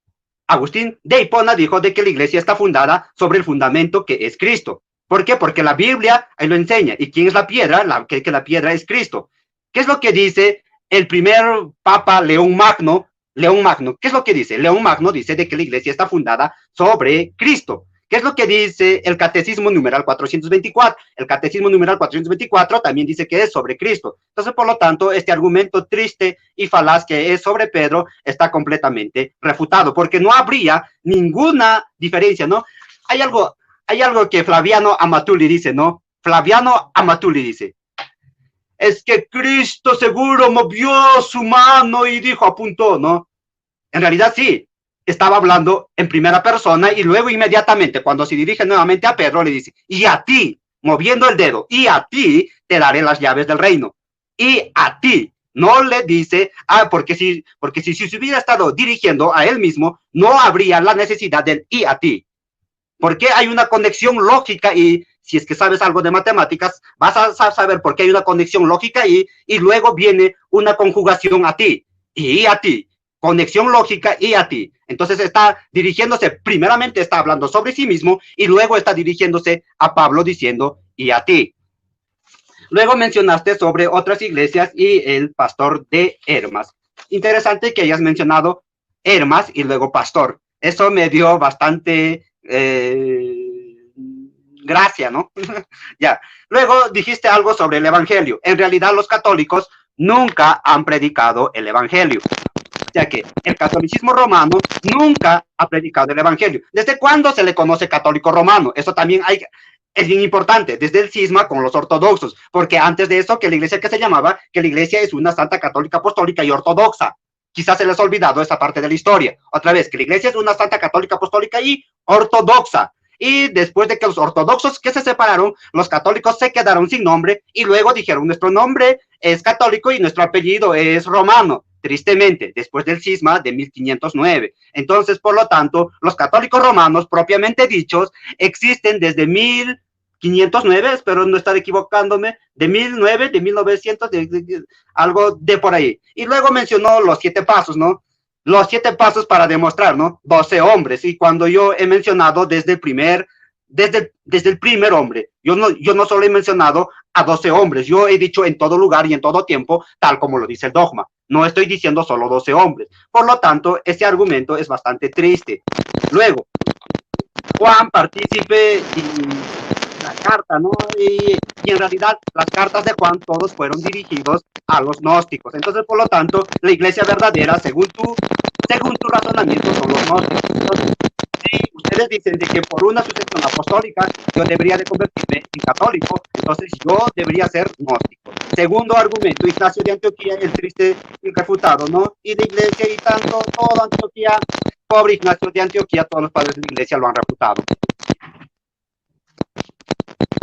Agustín de Hipona dijo de que la iglesia está fundada sobre el fundamento que es Cristo. ¿Por qué? Porque la Biblia ahí lo enseña. ¿Y quién es la piedra? Que la piedra es Cristo. ¿Qué es lo que dice el primer Papa León Magno? ¿Qué es lo que dice? León Magno dice de que la iglesia está fundada sobre Cristo. ¿Qué es lo que dice el Catecismo numeral 424? El Catecismo numeral 424 también dice que es sobre Cristo. Entonces, por lo tanto, este argumento triste y falaz que es sobre Pedro está completamente refutado, porque no habría ninguna diferencia, ¿no? Hay algo que Flaviano Amatuli dice, ¿no? Flaviano Amatuli dice, es que Cristo seguro movió su mano y dijo, apuntó, ¿no? En realidad sí, estaba hablando en primera persona y luego inmediatamente cuando se dirige nuevamente a Pedro le dice, y a ti, moviendo el dedo, y a ti te daré las llaves del reino. Y a ti, no le dice, porque si se hubiera estado dirigiendo a él mismo, no habría la necesidad del y a ti. Porque hay una conexión lógica y si es que sabes algo de matemáticas, vas a saber por qué hay una conexión lógica y luego viene una conjugación a ti y a ti. Conexión lógica y a ti. Entonces está dirigiéndose, primeramente está hablando sobre sí mismo y luego está dirigiéndose a Pablo diciendo y a ti. Luego mencionaste sobre otras iglesias y el pastor de Hermas. Interesante que hayas mencionado Hermas y luego pastor. Eso me dio bastante gracia, ¿no? Ya. Luego dijiste algo sobre el evangelio. En realidad los católicos nunca han predicado el evangelio, ya que el catolicismo romano nunca ha predicado el evangelio. ¿Desde cuándo se le conoce católico romano? Eso también es bien importante, desde el cisma con los ortodoxos, porque antes de eso, que la iglesia que se llamaba, que la iglesia es una santa católica apostólica y ortodoxa. Quizás se les ha olvidado esa parte de la historia. Otra vez, que la iglesia es una santa católica apostólica y ortodoxa. Y después de que los ortodoxos que se separaron, los católicos se quedaron sin nombre y luego dijeron, nuestro nombre es católico y nuestro apellido es romano. Tristemente, después del cisma de 1509. Entonces, por lo tanto, los católicos romanos, propiamente dichos, existen desde 1509, espero no estar equivocándome, de 1009, de 1900, algo de por ahí. Y luego mencionó los 7 pasos, ¿no? Los 7 pasos para demostrar, ¿no? 12 hombres. Y cuando yo he mencionado desde el primer hombre, yo no solo he mencionado a 12 hombres, yo he dicho en todo lugar y en todo tiempo, tal como lo dice el dogma. No estoy diciendo solo 12 hombres. Por lo tanto, este argumento es bastante triste. Luego, Juan partícipe en la carta, ¿no? Y en realidad las cartas de Juan todos fueron dirigidos a los gnósticos. Entonces, por lo tanto, la iglesia verdadera, según tu razonamiento, son los gnósticos. Entonces, si ustedes dicen de que por una sucesión apostólica yo debería de convertirme en católico, entonces yo debería ser gnóstico. Segundo argumento, Ignacio de Antioquía, el triste irrefutado, ¿no? Y de iglesia y tanto, todo Antioquía, pobre Ignacio de Antioquía, todos los padres de la iglesia lo han refutado.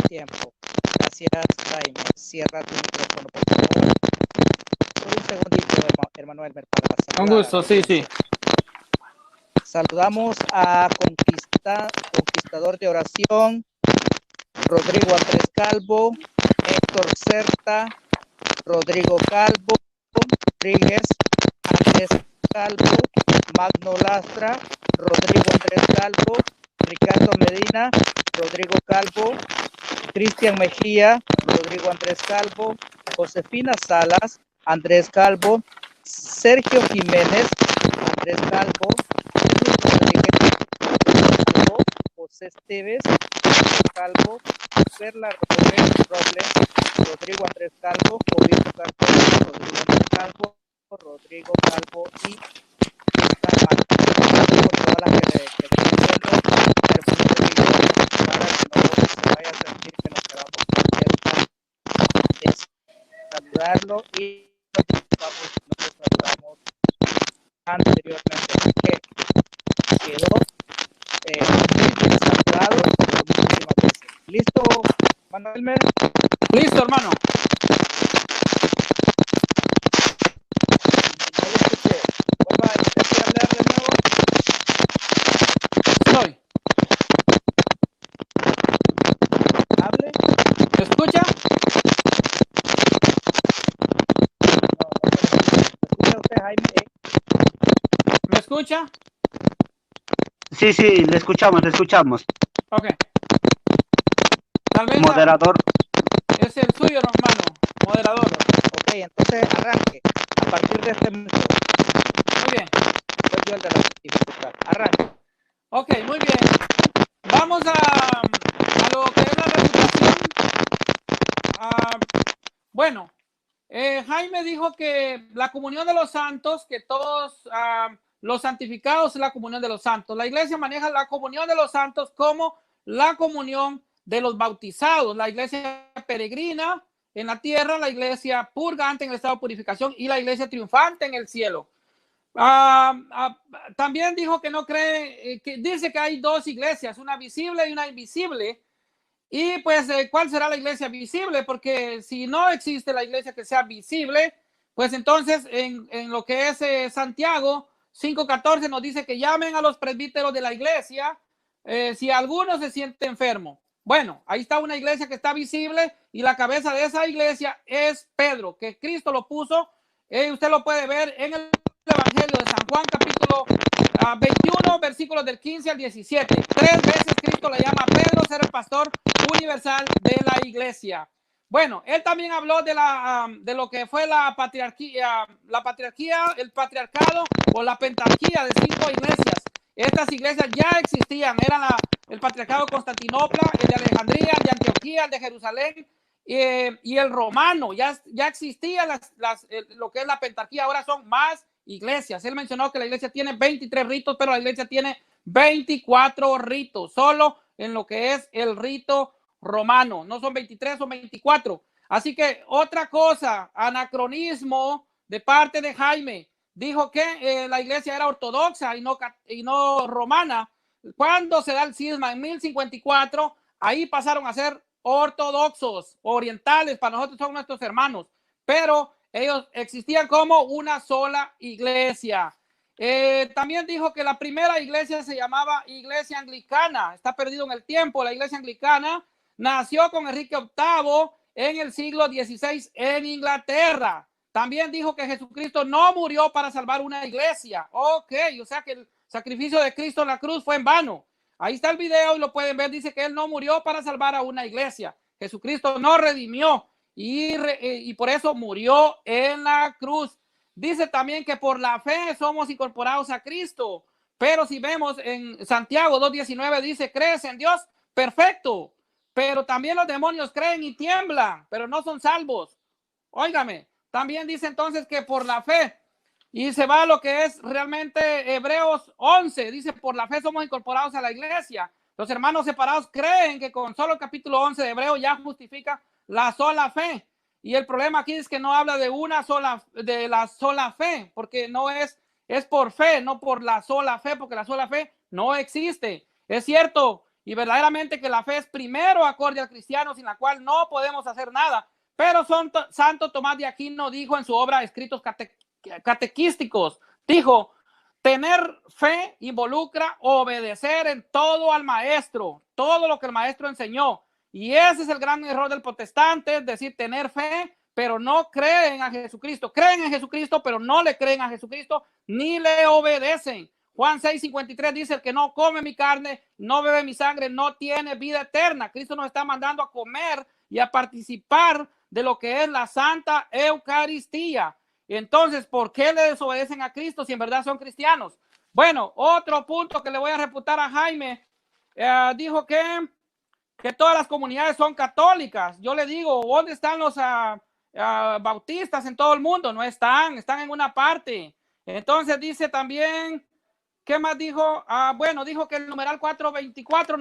Tiempo. Gracias, Jaime. Cierra tu micrófono, por favor. Por un segundito, hermano Elmer, para saludar. Un gusto, sí. Saludamos a Conquistador de Oración, Rodrigo Andrés Calvo, Héctor Certa, Rodrigo Calvo, Rodríguez, Andrés Calvo, Magno Lastra, Rodrigo Andrés Calvo, Ricardo Medina, Rodrigo Calvo, Cristian Mejía, Rodrigo Andrés Calvo, Josefina Salas, Andrés Calvo, Sergio Jiménez, Andrés Calvo, José Esteves, Calvo, Perla Robles, Rodrigo Andrés Calvo, Jovito Calvo, Rodrigo Andrés Calvo, Rodrigo Calvo y todas las que para que no se vaya a sentir que nos quedamos de saludarlo y nos saludamos anteriormente que quedó saludado muchísimas veces. ¿Listo, Manuel Mer? Listo, hermano. No lo escuché. Vuelva a intentar hablar de nuevo. Estoy. Hable. ¿Me escucha? ¿Me escucha usted, Jaime? ¿Me escucha? Sí, le escuchamos. Ok. Tal vez Moderador. es el suyo, hermano. Moderador. Ok, entonces arranque. A partir de este momento. Muy bien. Soy yo el de la dificultad. Arranque. Ok, muy bien. Vamos a lo que es la refutación. Bueno, Jaime dijo que la comunión de los santos, que todos los santificados es la comunión de los santos. La iglesia maneja la comunión de los santos como la comunión de los bautizados. La iglesia peregrina en la tierra, la iglesia purgante en el estado de purificación y la iglesia triunfante en el cielo. También dijo que no cree, que dice que hay 2 iglesias, una visible y una invisible. Y pues, ¿cuál será la iglesia visible? Porque si no existe la iglesia que sea visible, pues entonces en lo que es Santiago 5:14 nos dice que llamen a los presbíteros de la iglesia si alguno se siente enfermo. Bueno, ahí está una iglesia que está visible y la cabeza de esa iglesia es Pedro, que Cristo lo puso. Usted lo puede ver en el Evangelio de San Juan, capítulo 21, versículos del 15 al 17. 3 veces Cristo le llama a Pedro ser el pastor universal de la iglesia. Bueno, él también habló de lo que fue la patriarquía, el patriarcado o la pentarquía de 5 iglesias. Estas iglesias ya existían, eran el patriarcado de Constantinopla, el de Alejandría, el de Antioquía, el de Jerusalén y el romano. Ya existía lo que es la pentarquía, ahora son más iglesias. Él mencionó que la iglesia tiene 23 ritos, pero la iglesia tiene 24 ritos, solo en lo que es el rito romano. No son 23, son 24. Así que otra cosa, anacronismo de parte de Jaime. Dijo que la iglesia era ortodoxa y no romana. Cuando se da el cisma en 1054, ahí pasaron a ser ortodoxos, orientales, para nosotros son nuestros hermanos, pero ellos existían como una sola iglesia. También dijo que la primera iglesia se llamaba Iglesia Anglicana. Está perdido en el tiempo. La iglesia anglicana nació con Enrique VIII en el siglo XVI en Inglaterra. También dijo que Jesucristo no murió para salvar una iglesia. Ok, o sea que el sacrificio de Cristo en la cruz fue en vano. Ahí está el video y lo pueden ver. Dice que él no murió para salvar a una iglesia. Jesucristo no redimió y por eso murió en la cruz. Dice también que por la fe somos incorporados a Cristo. Pero si vemos en Santiago 2:19 dice, ¿crees en Dios? Perfecto. Pero también los demonios creen y tiemblan, pero no son salvos. Óigame. También dice entonces que por la fe, y se va a lo que es realmente Hebreos 11, dice por la fe somos incorporados a la iglesia. Los hermanos separados creen que con solo el capítulo 11 de Hebreos ya justifica la sola fe. Y el problema aquí es que no habla de la sola fe, porque no es por fe, no por la sola fe, porque la sola fe no existe. Es cierto y verdaderamente que la fe es primero acorde al cristiano, sin la cual no podemos hacer nada. Pero Santo Tomás de Aquino dijo en su obra Escritos Catequísticos, dijo, tener fe involucra obedecer en todo al maestro, todo lo que el maestro enseñó. Y ese es el gran error del protestante, es decir, tener fe, pero no creen a Jesucristo. Creen en Jesucristo, pero no le creen a Jesucristo, ni le obedecen. Juan 6:53 dice, el que no come mi carne, no bebe mi sangre, no tiene vida eterna. Cristo nos está mandando a comer y a participar de lo que es la Santa Eucaristía. Entonces, ¿por qué le desobedecen a Cristo si en verdad son cristianos? Bueno, otro punto que le voy a refutar a Jaime, dijo que todas las comunidades son católicas. Yo le digo, ¿dónde están los bautistas en todo el mundo? No están en una parte. Entonces dice también, ¿qué más dijo? Bueno, dijo que el numeral 424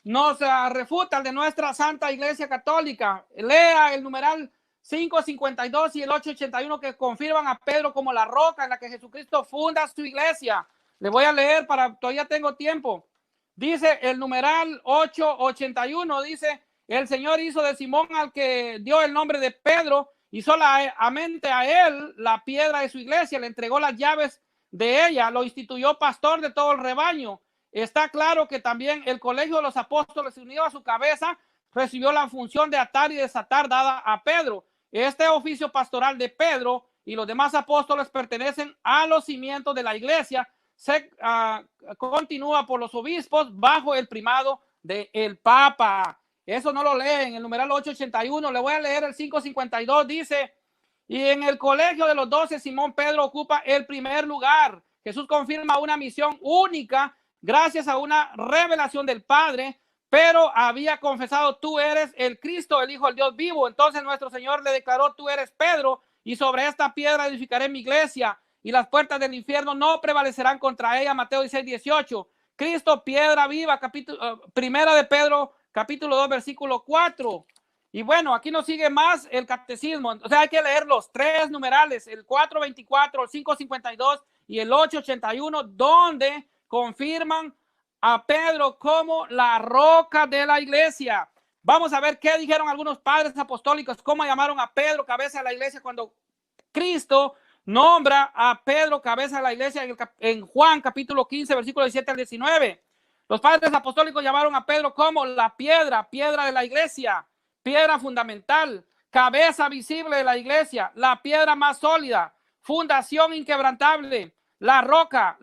nos refuta el de nuestra Santa Iglesia Católica. Lea el numeral 552 y el 881 que confirman a Pedro como la roca en la que Jesucristo funda su iglesia. Le voy a leer todavía tengo tiempo. Dice el numeral 881, dice, el Señor hizo de Simón al que dio el nombre de Pedro y solamente a él la piedra de su iglesia, le entregó las llaves de ella, lo instituyó pastor de todo el rebaño. Está claro que también el colegio de los apóstoles unido a su cabeza recibió la función de atar y desatar dada a Pedro. Este oficio pastoral de Pedro y los demás apóstoles pertenecen a los cimientos de la iglesia. Se continúa por los obispos bajo el primado del Papa. Eso no lo leen. El numeral 881, le voy a leer el 552, dice, y en el colegio de los 12, Simón Pedro ocupa el primer lugar. Jesús confirma una misión única gracias a una revelación del Padre, pero había confesado, tú eres el Cristo, el Hijo del Dios vivo. Entonces nuestro Señor le declaró, tú eres Pedro, y sobre esta piedra edificaré mi iglesia, y las puertas del infierno no prevalecerán contra ella. Mateo 16:18. Cristo, piedra viva, primera de Pedro, capítulo 2, versículo 4. Y bueno, aquí nos sigue más el catecismo. O sea, hay que leer los tres numerales, el 424, el 552 y el 881, donde confirman a Pedro como la roca de la iglesia. Vamos a ver qué dijeron algunos padres apostólicos, cómo llamaron a Pedro cabeza de la iglesia cuando Cristo nombra a Pedro cabeza de la iglesia en Juan capítulo 15, versículo 17 al 19. Los padres apostólicos llamaron a Pedro como la piedra de la iglesia, piedra fundamental, cabeza visible de la iglesia, la piedra más sólida, fundación inquebrantable, la roca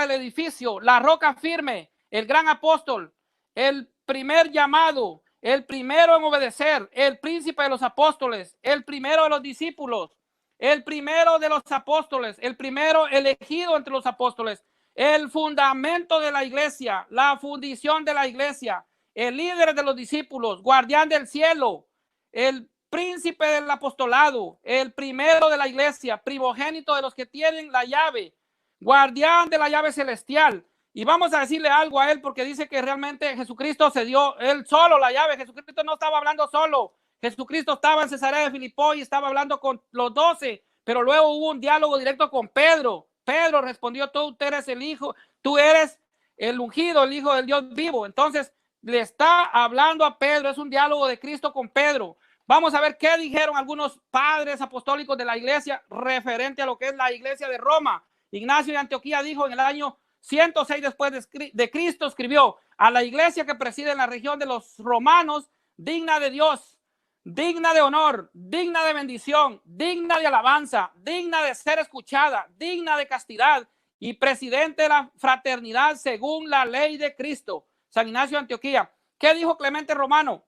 del edificio, la roca firme, el gran apóstol, el primer llamado, el primero en obedecer, el príncipe de los apóstoles, el primero de los discípulos, el primero de los apóstoles, el primero elegido entre los apóstoles, el fundamento de la iglesia, la fundición de la iglesia, el líder de los discípulos, guardián del cielo, el príncipe del apostolado, el primero de la iglesia, primogénito de los que tienen la llave, guardián de la llave celestial. Y vamos a decirle algo a él, porque dice que realmente Jesucristo se dio él solo la llave. Jesucristo no estaba hablando solo. Jesucristo estaba en Cesarea de Filipo y estaba hablando con los 12, pero luego hubo un diálogo directo con Pedro. Pedro respondió: tú eres el hijo, tú eres el ungido, el hijo del Dios vivo. Entonces le está hablando a Pedro, es un diálogo de Cristo con Pedro. Vamos a ver qué dijeron algunos padres apostólicos de la iglesia referente a lo que es la iglesia de Roma. Ignacio de Antioquía dijo en el año 106 después de Cristo, escribió: a la iglesia que preside en la región de los romanos, digna de Dios, digna de honor, digna de bendición, digna de alabanza, digna de ser escuchada, digna de castidad y presidente de la fraternidad según la ley de Cristo. San Ignacio de Antioquía. ¿Qué dijo Clemente Romano?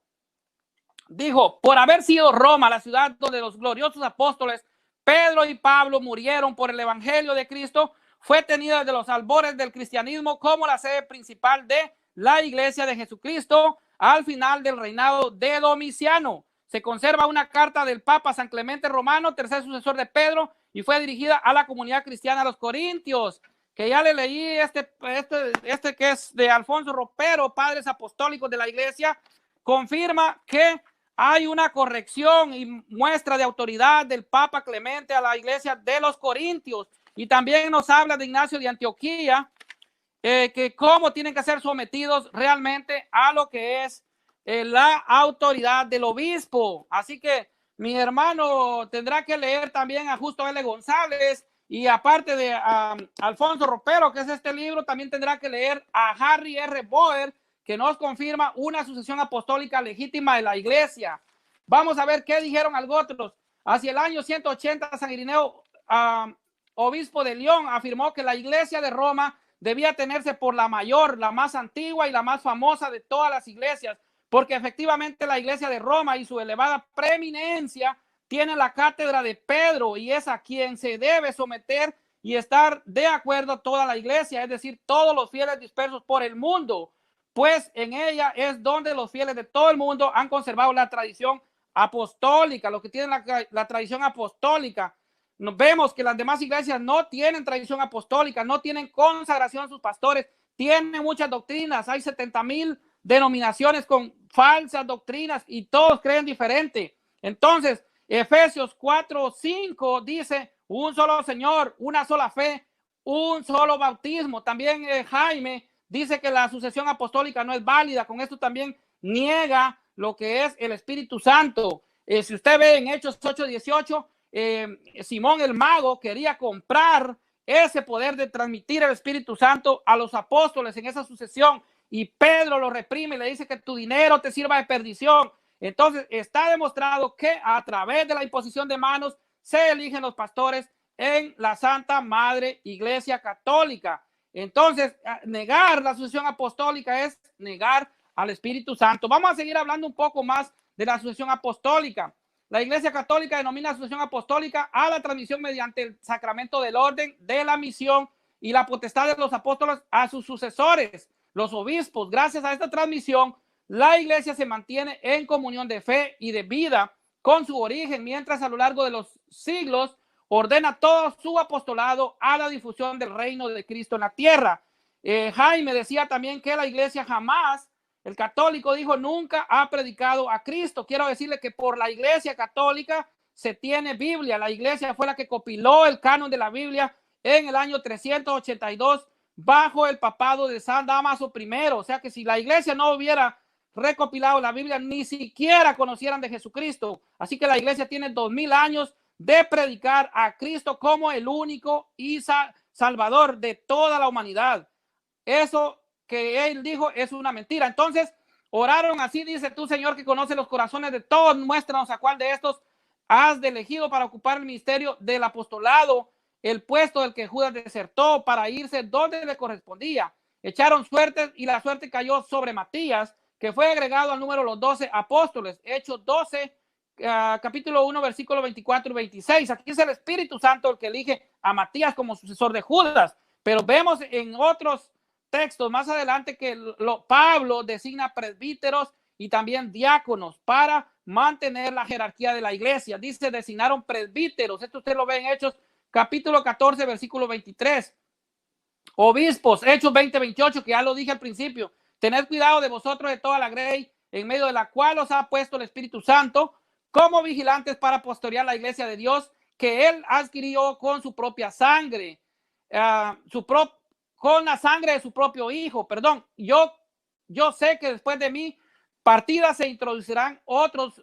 Dijo: por haber sido Roma la ciudad donde los gloriosos apóstoles Pedro y Pablo murieron por el evangelio de Cristo, fue tenida desde los albores del cristianismo como la sede principal de la iglesia de Jesucristo al final del reinado de Domiciano. Se conserva una carta del Papa San Clemente Romano, tercer sucesor de Pedro, y fue dirigida a la comunidad cristiana de los Corintios, que ya le leí este que es de Alfonso Ropero, padres apostólicos de la iglesia, confirma que hay una corrección y muestra de autoridad del Papa Clemente a la iglesia de los Corintios. Y también nos habla de Ignacio de Antioquía, que cómo tienen que ser sometidos realmente a lo que es la autoridad del obispo. Así que mi hermano tendrá que leer también a Justo L. González, y aparte de Alfonso Ropero, que es este libro, también tendrá que leer a Harry R. Boer, que nos confirma una sucesión apostólica legítima de la iglesia. Vamos a ver qué dijeron algunos. Hacia el año 180, San Irineo, obispo de León, afirmó que la iglesia de Roma debía tenerse por la mayor, la más antigua y la más famosa de todas las iglesias, porque efectivamente la iglesia de Roma y su elevada preeminencia tiene la cátedra de Pedro, y es a quien se debe someter y estar de acuerdo toda la iglesia, es decir, todos los fieles dispersos por el mundo, pues en ella es donde los fieles de todo el mundo han conservado la tradición apostólica, los que tienen la tradición apostólica. Nos vemos que las demás iglesias no tienen tradición apostólica, no tienen consagración a sus pastores, tienen muchas doctrinas, hay 70,000 denominaciones con falsas doctrinas y todos creen diferente. Entonces, Efesios 4:5 dice: un solo Señor, una sola fe, un solo bautismo. También Jaime dice que la sucesión apostólica no es válida. Con esto también niega lo que es el Espíritu Santo. Si usted ve en Hechos 8:18, Simón el mago quería comprar ese poder de transmitir el Espíritu Santo a los apóstoles en esa sucesión, y Pedro lo reprime y le dice que tu dinero te sirva de perdición. Entonces está demostrado que a través de la imposición de manos se eligen los pastores en la Santa Madre Iglesia Católica. Entonces, negar la sucesión apostólica es negar al Espíritu Santo. Vamos a seguir hablando un poco más de la sucesión apostólica. La Iglesia Católica denomina sucesión apostólica a la transmisión mediante el sacramento del orden, de la misión y la potestad de los apóstoles a sus sucesores, los obispos. Gracias a esta transmisión, la iglesia se mantiene en comunión de fe y de vida con su origen, mientras a lo largo de los siglos ordena todo su apostolado a la difusión del reino de Cristo en la tierra. Jaime decía también que la iglesia jamás, el católico dijo, nunca ha predicado a Cristo. Quiero decirle que por la iglesia católica se tiene Biblia. La iglesia fue la que compiló el canon de la Biblia en el año 382 bajo el papado de San Damaso I. O sea que si la iglesia no hubiera recopilado la Biblia, ni siquiera conocieran de Jesucristo. Así que la iglesia tiene 2000 años de predicar a Cristo como el único y salvador de toda la humanidad. Eso que él dijo es una mentira. Entonces oraron así: dice tú, Señor, que conoce los corazones de todos, muéstranos a cuál de estos has elegido para ocupar el ministerio del apostolado, el puesto del que Judas desertó para irse donde le correspondía. Echaron suertes y la suerte cayó sobre Matías, que fue agregado al número de los 12 apóstoles. Hechos 12, capítulo 1, versículo 24 y 26. Aquí es el Espíritu Santo el que elige a Matías como sucesor de Judas. Pero vemos en otros textos más adelante que Pablo designa presbíteros y también diáconos para mantener la jerarquía de la iglesia. Dice, designaron presbíteros. Esto usted lo ve en Hechos capítulo 14, versículo 23. Obispos, Hechos 20, 28, que ya lo dije al principio. Tened cuidado de vosotros de toda la grey en medio de la cual os ha puesto el Espíritu Santo como vigilantes para pastorear la iglesia de Dios que él adquirió con su propia sangre, con la sangre de su propio hijo. Perdón, yo sé que después de mi partida se introducirán otros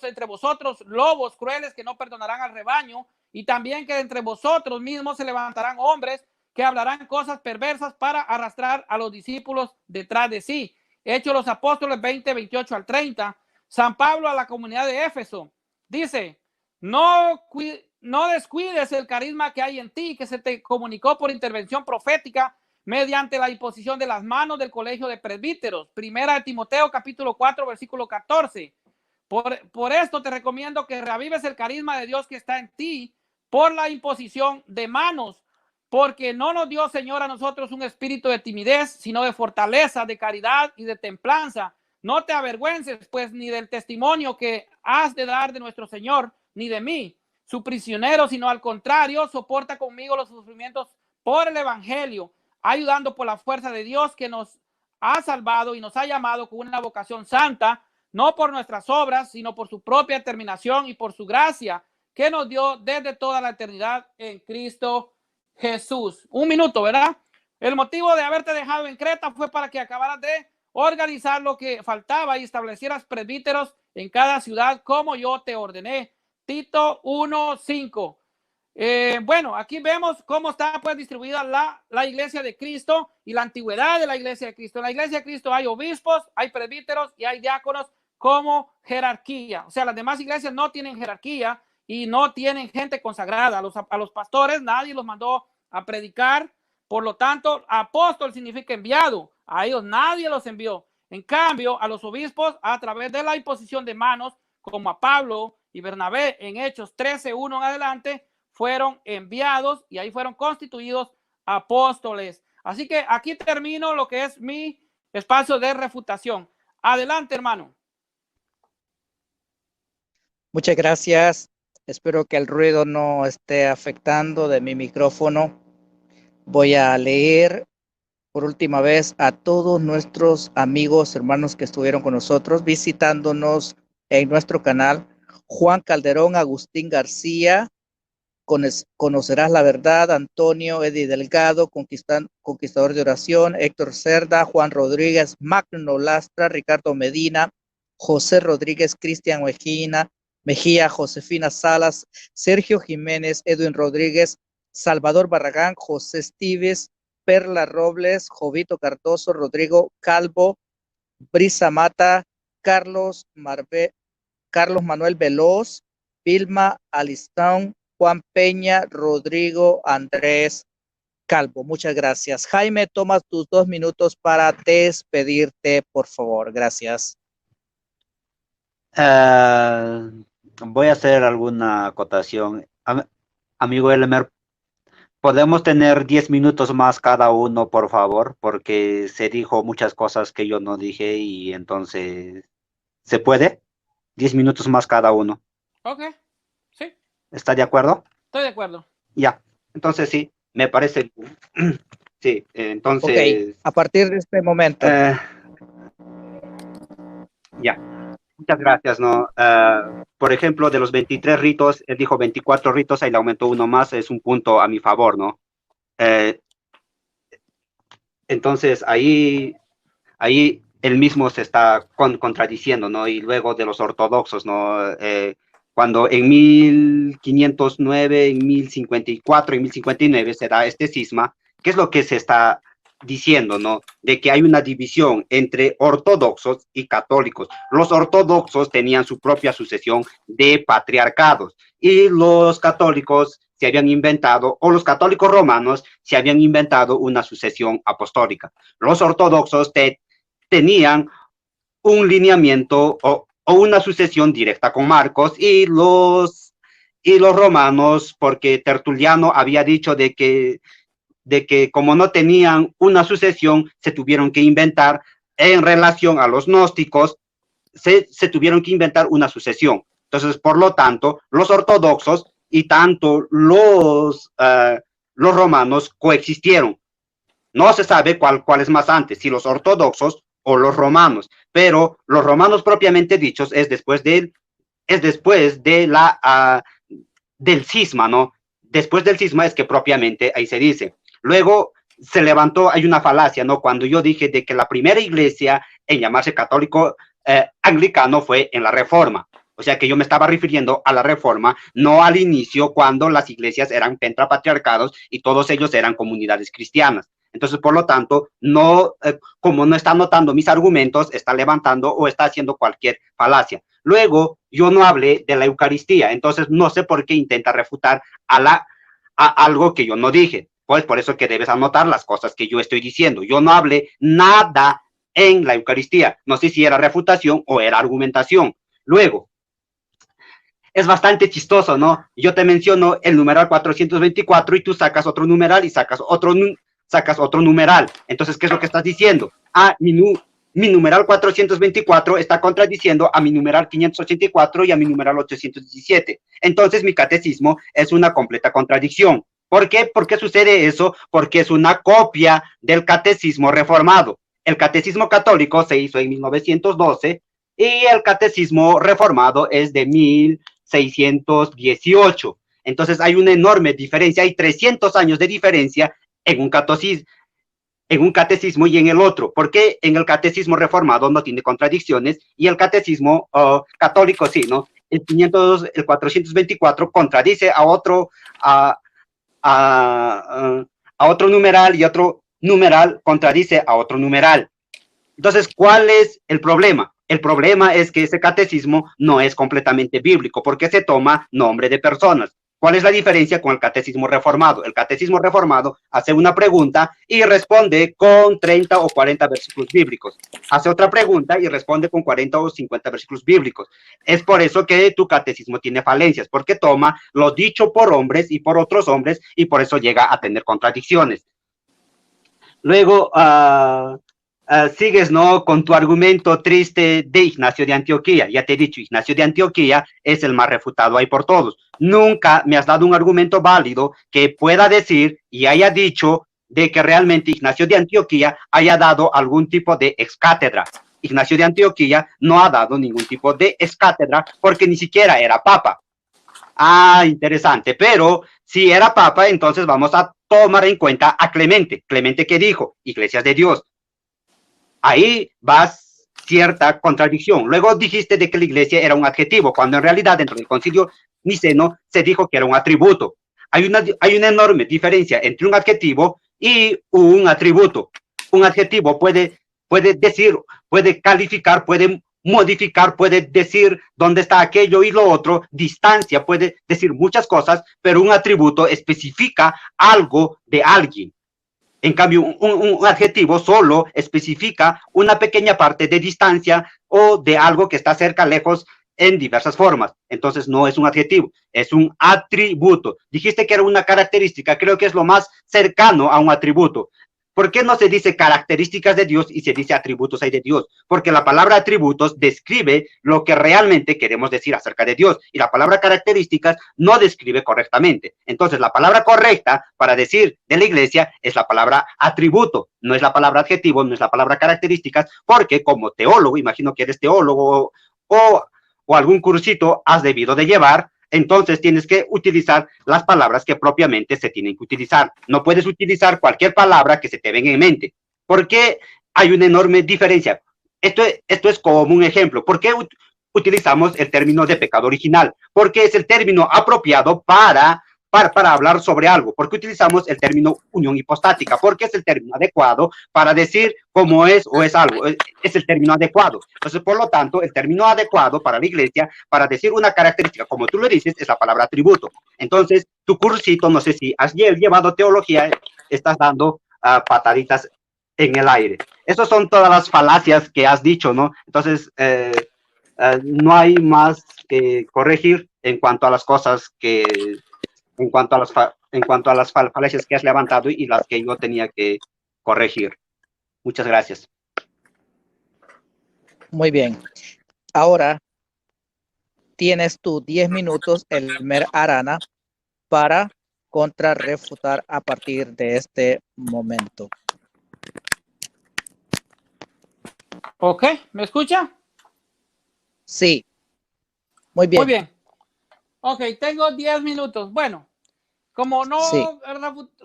entre vosotros, lobos crueles que no perdonarán al rebaño, y también que entre vosotros mismos se levantarán hombres que hablarán cosas perversas para arrastrar a los discípulos detrás de sí. Hechos los Apóstoles 20, 28 al 30. San Pablo a la comunidad de Éfeso dice, no descuides el carisma que hay en ti, que se te comunicó por intervención profética mediante la imposición de las manos del colegio de presbíteros. Primera de Timoteo capítulo 4 versículo 14. Por esto te recomiendo que reavives el carisma de Dios que está en ti por la imposición de manos, porque no nos dio Señor a nosotros un espíritu de timidez, sino de fortaleza, de caridad y de templanza. No te avergüences, pues, ni del testimonio que has de dar de nuestro Señor, ni de mí, su prisionero, sino al contrario, soporta conmigo los sufrimientos por el evangelio, ayudando por la fuerza de Dios que nos ha salvado y nos ha llamado con una vocación santa, no por nuestras obras, sino por su propia determinación y por su gracia que nos dio desde toda la eternidad en Cristo Jesús. Un minuto, ¿verdad? El motivo de haberte dejado en Creta fue para que acabaras de organizar lo que faltaba y establecieras presbíteros en cada ciudad como yo te ordené. Tito 1:5. Bueno, aquí vemos cómo está pues distribuida la iglesia de Cristo y la antigüedad de la iglesia de Cristo. En la iglesia de Cristo hay obispos, hay presbíteros y hay diáconos como jerarquía. O sea, las demás iglesias no tienen jerarquía y no tienen gente consagrada. A los pastores nadie los mandó a predicar. Por lo tanto, apóstol significa enviado. A ellos nadie los envió. En cambio, a los obispos, a través de la imposición de manos, como a Pablo y Bernabé en Hechos 13:1 en adelante, fueron enviados y ahí fueron constituidos apóstoles. Así que aquí termino lo que es mi espacio de refutación. Adelante, hermano. Muchas gracias. Espero que el ruido no esté afectando de mi micrófono. Voy a leer por última vez a todos nuestros amigos, hermanos que estuvieron con nosotros, visitándonos en nuestro canal. Juan Calderón, Agustín García, Conocerás la Verdad, Antonio, Eddie Delgado, Conquistador de Oración, Héctor Cerda, Juan Rodríguez, Magno Lastra, Ricardo Medina, José Rodríguez, Cristian Mejía, Josefina Salas, Sergio Jiménez, Edwin Rodríguez, Salvador Barragán, José Estives, Perla Robles, Jovito Cardoso, Rodrigo Calvo, Brisa Mata, Carlos Manuel Veloz, Vilma Alistón, Juan Peña, Rodrigo Andrés Calvo. Muchas gracias. Jaime, toma tus 2 minutos para despedirte, por favor. Gracias. Voy a hacer alguna acotación. Amigo Elmer, ¿podemos tener 10 minutos más cada uno, por favor? Porque se dijo muchas cosas que yo no dije y entonces, ¿se puede? 10 minutos más cada uno. Ok, sí. ¿Está de acuerdo? Estoy de acuerdo. Ya, entonces sí, me parece. Sí, entonces. Ok, a partir de este momento. Ya, muchas gracias, ¿no? Por ejemplo, de los 23 ritos, él dijo 24 ritos, ahí le aumentó uno más, es un punto a mi favor, ¿no? Entonces, ahí él mismo se está contradiciendo, ¿no? Y luego de los ortodoxos, ¿no? Cuando en 1509, en 1054, en 1059 se da este cisma, ¿qué es lo que se está diciendo, no? De que hay una división entre ortodoxos y católicos. Los ortodoxos tenían su propia sucesión de patriarcados y los católicos se habían inventado, o los católicos romanos se habían inventado una sucesión apostólica. Los ortodoxos tenían un lineamiento o una sucesión directa con Marcos y los romanos, porque Tertuliano había dicho de que de que como no tenían una sucesión, se tuvieron que inventar en relación a los gnósticos, se tuvieron que inventar una sucesión. Entonces, por lo tanto, los ortodoxos y tanto los romanos coexistieron. No se sabe cuál es más antes, si los ortodoxos o los romanos, pero los romanos propiamente dichos es después del cisma, ¿no? Después del cisma es que propiamente ahí se dice. Luego se levantó, hay una falacia, ¿no? Cuando yo dije de que la primera iglesia en llamarse católico anglicano fue en la Reforma. O sea que yo me estaba refiriendo a la Reforma, no al inicio cuando las iglesias eran pentrapatriarcados y todos ellos eran comunidades cristianas. Entonces, por lo tanto, no, como no está anotando mis argumentos, está levantando o está haciendo cualquier falacia. Luego, yo no hablé de la Eucaristía, entonces no sé por qué intenta refutar a algo que yo no dije. Pues por eso que debes anotar las cosas que yo estoy diciendo. Yo no hablé nada en la Eucaristía. No sé si era refutación o era argumentación. Luego, es bastante chistoso, ¿no? Yo te menciono el numeral 424 y tú sacas otro numeral y sacas otro numeral. Entonces, ¿qué es lo que estás diciendo? Ah, mi numeral 424 está contradiciendo a mi numeral 584 y a mi numeral 817. Entonces, mi catecismo es una completa contradicción. ¿Por qué? ¿Por qué sucede eso? Porque es una copia del catecismo reformado. El catecismo católico se hizo en 1912 y el catecismo reformado es de 1618. Entonces, hay una enorme diferencia, hay 300 años de diferencia en un catecismo y en el otro, porque en el catecismo reformado no tiene contradicciones y el catecismo católico sí, ¿no? El 424 contradice a otro numeral y otro numeral contradice a otro numeral. Entonces, ¿cuál es el problema? El problema es que ese catecismo no es completamente bíblico porque se toma nombre de personas. ¿Cuál es la diferencia con el catecismo reformado? El catecismo reformado hace una pregunta y responde con 30 o 40 versículos bíblicos. Hace otra pregunta y responde con 40 o 50 versículos bíblicos. Es por eso que tu catecismo tiene falencias, porque toma lo dicho por hombres y por otros hombres y por eso llega a tener contradicciones. Luego, sigues, ¿no?, con tu argumento triste de Ignacio de Antioquía. Ya te he dicho, Ignacio de Antioquía es el más refutado ahí por todos. Nunca me has dado un argumento válido que pueda decir y haya dicho de que realmente Ignacio de Antioquía haya dado algún tipo de excátedra. Ignacio de Antioquía no ha dado ningún tipo de excátedra porque ni siquiera era papa. Ah, interesante, pero si era papa, entonces vamos a tomar en cuenta a Clemente. Clemente, ¿qué dijo? Iglesias de Dios. Ahí vas cierta contradicción. Luego dijiste de que la iglesia era un adjetivo, cuando en realidad dentro del concilio niceno se dijo que era un atributo. Hay una enorme diferencia entre un adjetivo y un atributo. Un adjetivo puede decir, puede calificar, puede modificar, puede decir dónde está aquello y lo otro, distancia, puede decir muchas cosas, pero un atributo especifica algo de alguien. En cambio, un adjetivo solo especifica una pequeña parte de distancia o de algo que está cerca, lejos, en diversas formas. Entonces, no es un adjetivo, es un atributo. Dijiste que era una característica, creo que es lo más cercano a un atributo. ¿Por qué no se dice características de Dios y se dice atributos hay de Dios? Porque la palabra atributos describe lo que realmente queremos decir acerca de Dios y la palabra características no describe correctamente. Entonces, la palabra correcta para decir de la iglesia es la palabra atributo, no es la palabra adjetivo, no es la palabra características, porque como teólogo, imagino que eres teólogo o algún cursito has debido de llevar, entonces tienes que utilizar las palabras que propiamente se tienen que utilizar. No puedes utilizar cualquier palabra que se te venga en mente, porque hay una enorme diferencia. Esto es como un ejemplo. ¿Por qué utilizamos el término de pecado original? Porque es el término apropiado para hablar sobre algo. ¿Por qué utilizamos el término unión hipostática? Porque es el término adecuado para decir cómo es o es algo. Es el término adecuado. Entonces, por lo tanto, el término adecuado para la iglesia, para decir una característica, como tú lo dices, es la palabra atributo. Entonces, tu cursito, no sé si has llevado teología, estás dando pataditas en el aire. Esas son todas las falacias que has dicho, ¿no? Entonces, no hay más que corregir en cuanto a las cosas que... en cuanto a las en cuanto a las falacias que has levantado y las que yo tenía que corregir. Muchas gracias. Muy bien. Ahora tienes tú 10 minutos, Elmer Arana, para contrarrefutar a partir de este momento. Ok, ¿me escucha? Sí. Muy bien. Muy bien. Ok, tengo 10 minutos. Bueno, como no, sí.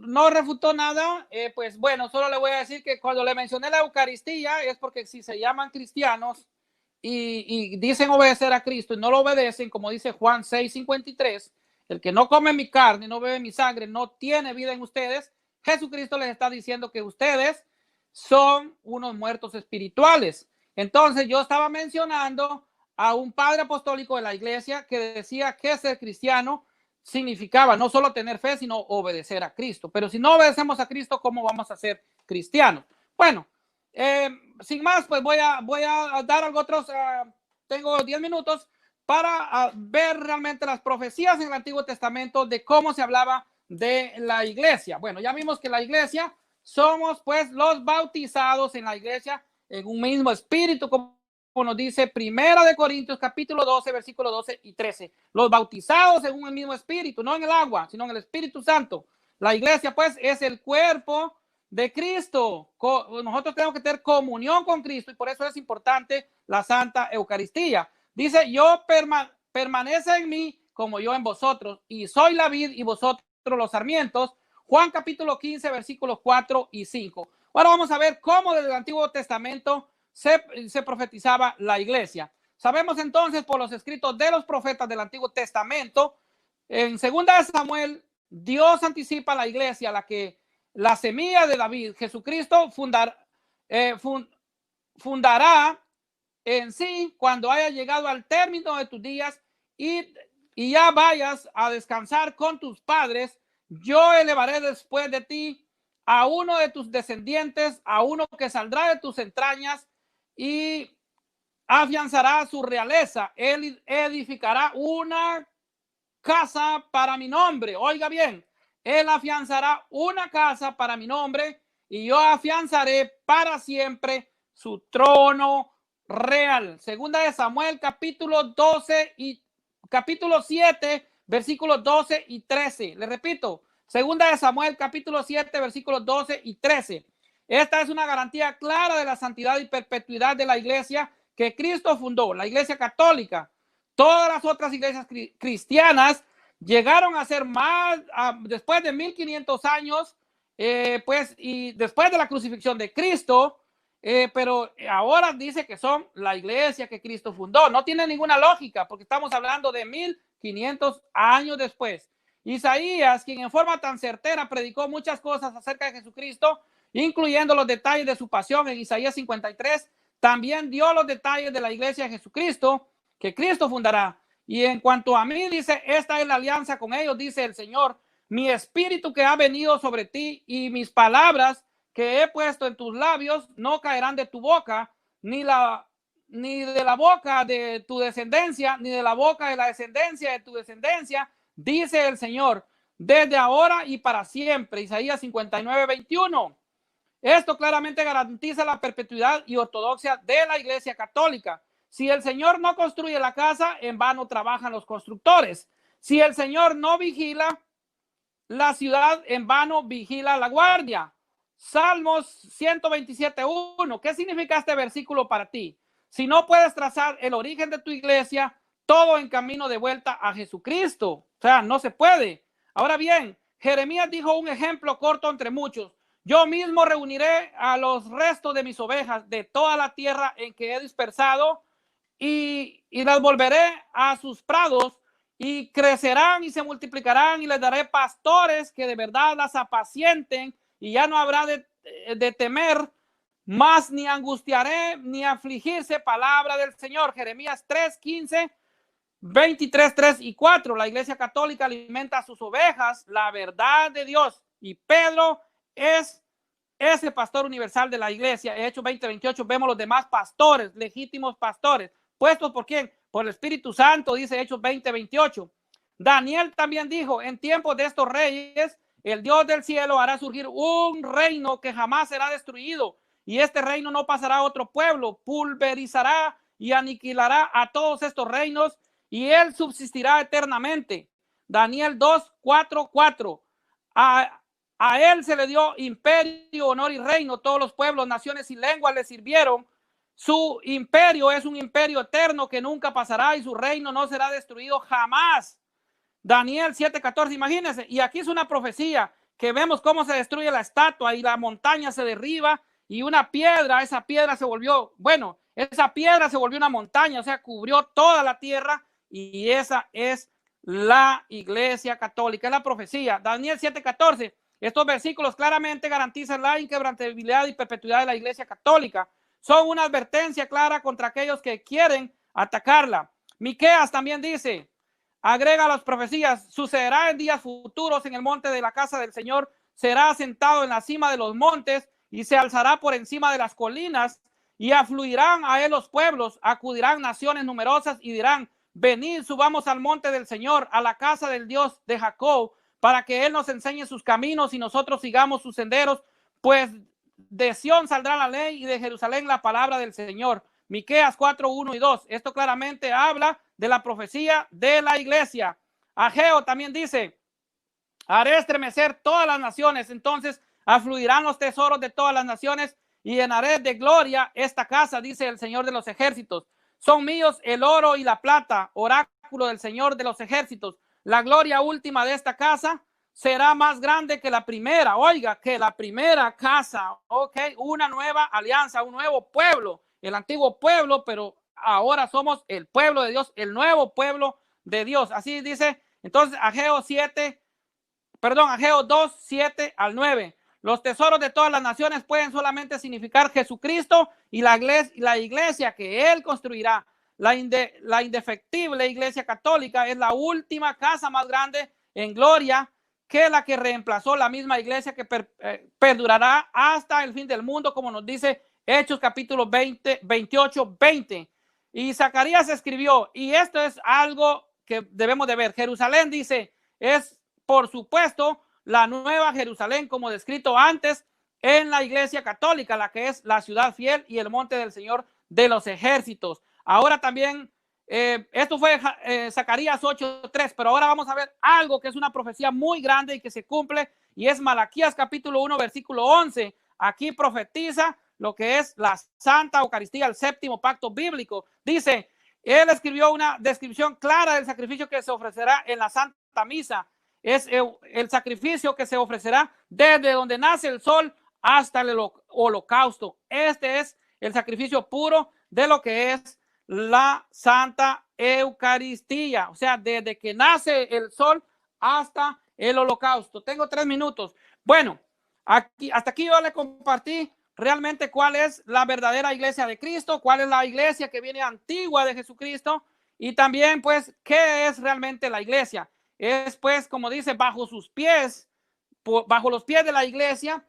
no refutó nada, pues bueno, solo le voy a decir que cuando le mencioné la Eucaristía es porque si se llaman cristianos y dicen obedecer a Cristo y no lo obedecen, como dice Juan 6:53, el que no come mi carne, no bebe mi sangre, no tiene vida en ustedes. Jesucristo les está diciendo que ustedes son unos muertos espirituales. Entonces yo estaba mencionando a un padre apostólico de la iglesia que decía que ser cristiano significaba no solo tener fe, sino obedecer a Cristo. Pero si no obedecemos a Cristo, ¿cómo vamos a ser cristianos? Bueno, sin más, pues voy a dar algo otros. Tengo 10 minutos para ver realmente las profecías en el Antiguo Testamento de cómo se hablaba de la iglesia. Bueno, ya vimos que la iglesia somos pues los bautizados en la iglesia en un mismo espíritu, como nos dice Primera de Corintios capítulo 12, versículos 12 y 13. Los bautizados en un mismo espíritu, no en el agua, sino en el Espíritu Santo. La iglesia pues es el cuerpo de Cristo. Nosotros tenemos que tener comunión con Cristo y por eso es importante la Santa Eucaristía. Dice, yo permanece en mí como yo en vosotros, y soy la vid y vosotros los sarmientos. Juan capítulo 15, versículos 4 y 5. Ahora vamos a ver cómo desde el Antiguo Testamento se profetizaba la iglesia. Sabemos entonces por los escritos de los profetas del Antiguo Testamento, en 2 Samuel, Dios anticipa a la iglesia, la semilla de David, Jesucristo, fundará en sí cuando haya llegado al término de tus días y ya vayas a descansar con tus padres. Yo elevaré después de ti a uno de tus descendientes, a uno que saldrá de tus entrañas y afianzará su realeza. Él edificará una casa para mi nombre. Oiga bien, él afianzará una casa para mi nombre y yo afianzaré para siempre su trono real. Segunda de Samuel capítulo 12 y capítulo 7 versículos 12 y 13. Le repito, segunda de Samuel capítulo 7 versículos 12 y 13. Esta es una garantía clara de la santidad y perpetuidad de la iglesia que Cristo fundó, la iglesia católica. Todas las otras iglesias cristianas llegaron a ser más después de 1500 años, pues, y después de la crucifixión de Cristo, pero ahora dice que son la iglesia que Cristo fundó. No tiene ninguna lógica porque estamos hablando de 1500 años después. Isaías, quien en forma tan certera predicó muchas cosas acerca de Jesucristo, incluyendo los detalles de su pasión en Isaías 53, también dio los detalles de la iglesia de Jesucristo que Cristo fundará. Y en cuanto a mí, dice, esta es la alianza con ellos, dice el Señor, mi espíritu que ha venido sobre ti y mis palabras que he puesto en tus labios no caerán de tu boca, ni de la boca de tu descendencia, ni de la boca de la descendencia de tu descendencia, dice el Señor, desde ahora y para siempre. Isaías 59, 21. Esto claramente garantiza la perpetuidad y ortodoxia de la iglesia católica. Si el Señor no construye la casa, en vano trabajan los constructores. Si el Señor no vigila la ciudad, en vano vigila la guardia. Salmos 127:1. ¿Qué significa este versículo para ti? Si no puedes trazar el origen de tu iglesia, todo en camino de vuelta a Jesucristo. O sea, no se puede. Ahora bien, Jeremías dijo un ejemplo corto entre muchos. Yo mismo reuniré a los restos de mis ovejas de toda la tierra en que he dispersado y las volveré a sus prados y crecerán y se multiplicarán y les daré pastores que de verdad las apacienten y ya no habrá de temer más ni angustiaré ni afligirse. Palabra del Señor. Jeremías 3:15, 23, 3 y 4. La iglesia católica alimenta a sus ovejas la verdad de Dios y Pedro es ese pastor universal de la iglesia. Hechos 20:28 vemos los demás pastores, legítimos pastores, puestos por quién, por el Espíritu Santo, dice Hechos 20:28. Daniel también dijo, en tiempos de estos reyes, el Dios del cielo hará surgir un reino que jamás será destruido, y este reino no pasará a otro pueblo, pulverizará y aniquilará a todos estos reinos, y él subsistirá eternamente. Daniel 2:4. A él se le dio imperio, honor y reino. Todos los pueblos, naciones y lenguas le sirvieron. Su imperio es un imperio eterno que nunca pasará y su reino no será destruido jamás. Daniel 7:14, imagínense. Y aquí es una profecía que vemos cómo se destruye la estatua y la montaña se derriba y una piedra, esa piedra se volvió, bueno, esa piedra se volvió una montaña, o sea, cubrió toda la tierra y esa es la Iglesia Católica, es la profecía. Daniel 7:14. Estos versículos claramente garantizan la inquebrantabilidad y perpetuidad de la Iglesia Católica. Son una advertencia clara contra aquellos que quieren atacarla. Miqueas también dice, agrega las profecías, sucederá en días futuros en el monte de la casa del Señor, será asentado en la cima de los montes y se alzará por encima de las colinas y afluirán a él los pueblos, acudirán naciones numerosas y dirán, venid, subamos al monte del Señor, a la casa del Dios de Jacob, para que él nos enseñe sus caminos y nosotros sigamos sus senderos, pues de Sión saldrá la ley y de Jerusalén la palabra del Señor. Miqueas 4:1 y 2. Esto claramente habla de la profecía de la iglesia. Ageo también dice, haré estremecer todas las naciones, entonces afluirán los tesoros de todas las naciones y llenaré de gloria esta casa, dice el Señor de los ejércitos. Son míos el oro y la plata, oráculo del Señor de los ejércitos. La gloria última de esta casa será más grande que la primera. Oiga, que la primera casa. Ok, una nueva alianza, un nuevo pueblo. El antiguo pueblo, pero ahora somos el pueblo de Dios, el nuevo pueblo de Dios. Así dice, entonces, Ageo 2:7-9. Los tesoros de todas las naciones pueden solamente significar Jesucristo y la iglesia que él construirá. La indefectible Iglesia Católica es la última casa más grande en gloria que la que reemplazó la misma iglesia que perdurará hasta el fin del mundo, como nos dice Hechos capítulo 28:20. Y Zacarías escribió, y esto es algo que debemos de ver. Jerusalén, dice, es por supuesto la nueva Jerusalén, como descrito antes en la Iglesia Católica, la que es la ciudad fiel y el monte del Señor de los ejércitos. Ahora también, esto fue Zacarías 8:3, pero ahora vamos a ver algo que es una profecía muy grande y que se cumple, y es Malaquías capítulo 1, versículo 11. Aquí profetiza lo que es la Santa Eucaristía, el séptimo pacto bíblico. Dice, él escribió una descripción clara del sacrificio que se ofrecerá en la Santa Misa. Es el sacrificio que se ofrecerá desde donde nace el sol hasta el holocausto. Este es el sacrificio puro de lo que es la Santa Eucaristía, o sea, desde que nace el sol hasta el holocausto. Tengo 3 minutos. Bueno, hasta aquí yo le compartí realmente cuál es la verdadera iglesia de Cristo, cuál es la iglesia que viene antigua de Jesucristo, y también pues qué es realmente la iglesia. Es pues, como dice, bajo sus pies, bajo los pies de la iglesia,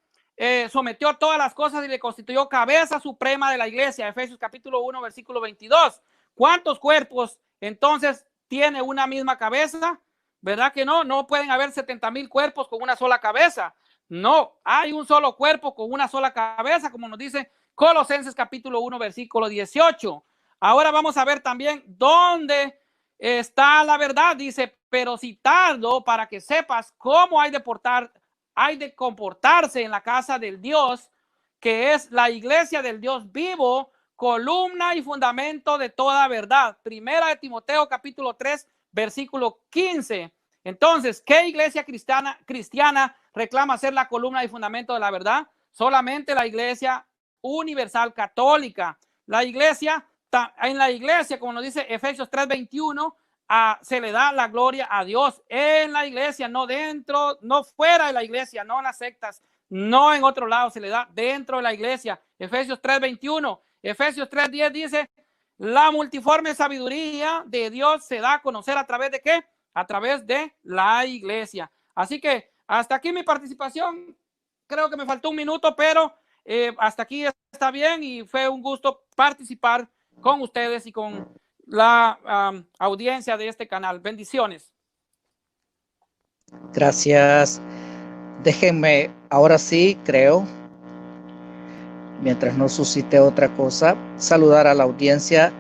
sometió todas las cosas y le constituyó cabeza suprema de la iglesia. Efesios capítulo 1, versículo 22. ¿Cuántos cuerpos entonces tiene una misma cabeza? ¿Verdad que no? No pueden haber 70,000 cuerpos con una sola cabeza. No, hay un solo cuerpo con una sola cabeza, como nos dice Colosenses capítulo 1, versículo 18. Ahora vamos a ver también dónde está la verdad. Dice, pero citando para que sepas cómo hay de comportarse en la casa del Dios, que es la iglesia del Dios vivo, columna y fundamento de toda verdad. Primera de Timoteo capítulo 3, versículo 15. Entonces, ¿qué iglesia cristiana reclama ser la columna y fundamento de la verdad? Solamente la iglesia universal católica. En la iglesia, como nos dice Efesios 3:21, se le da la gloria a Dios en la iglesia, no dentro, no fuera de la iglesia, no en las sectas, no en otro lado, se le da dentro de la iglesia. Efesios 3:21. Efesios 3:10 dice, la multiforme sabiduría de Dios se da a conocer a través de ¿qué? A través de la iglesia. Así que hasta aquí mi participación. Creo que me faltó 1 minuto, pero hasta aquí está bien y fue un gusto participar con ustedes y con la audiencia de este canal. Bendiciones. Gracias. Déjenme, ahora sí, creo, mientras no suscite otra cosa, saludar a la audiencia.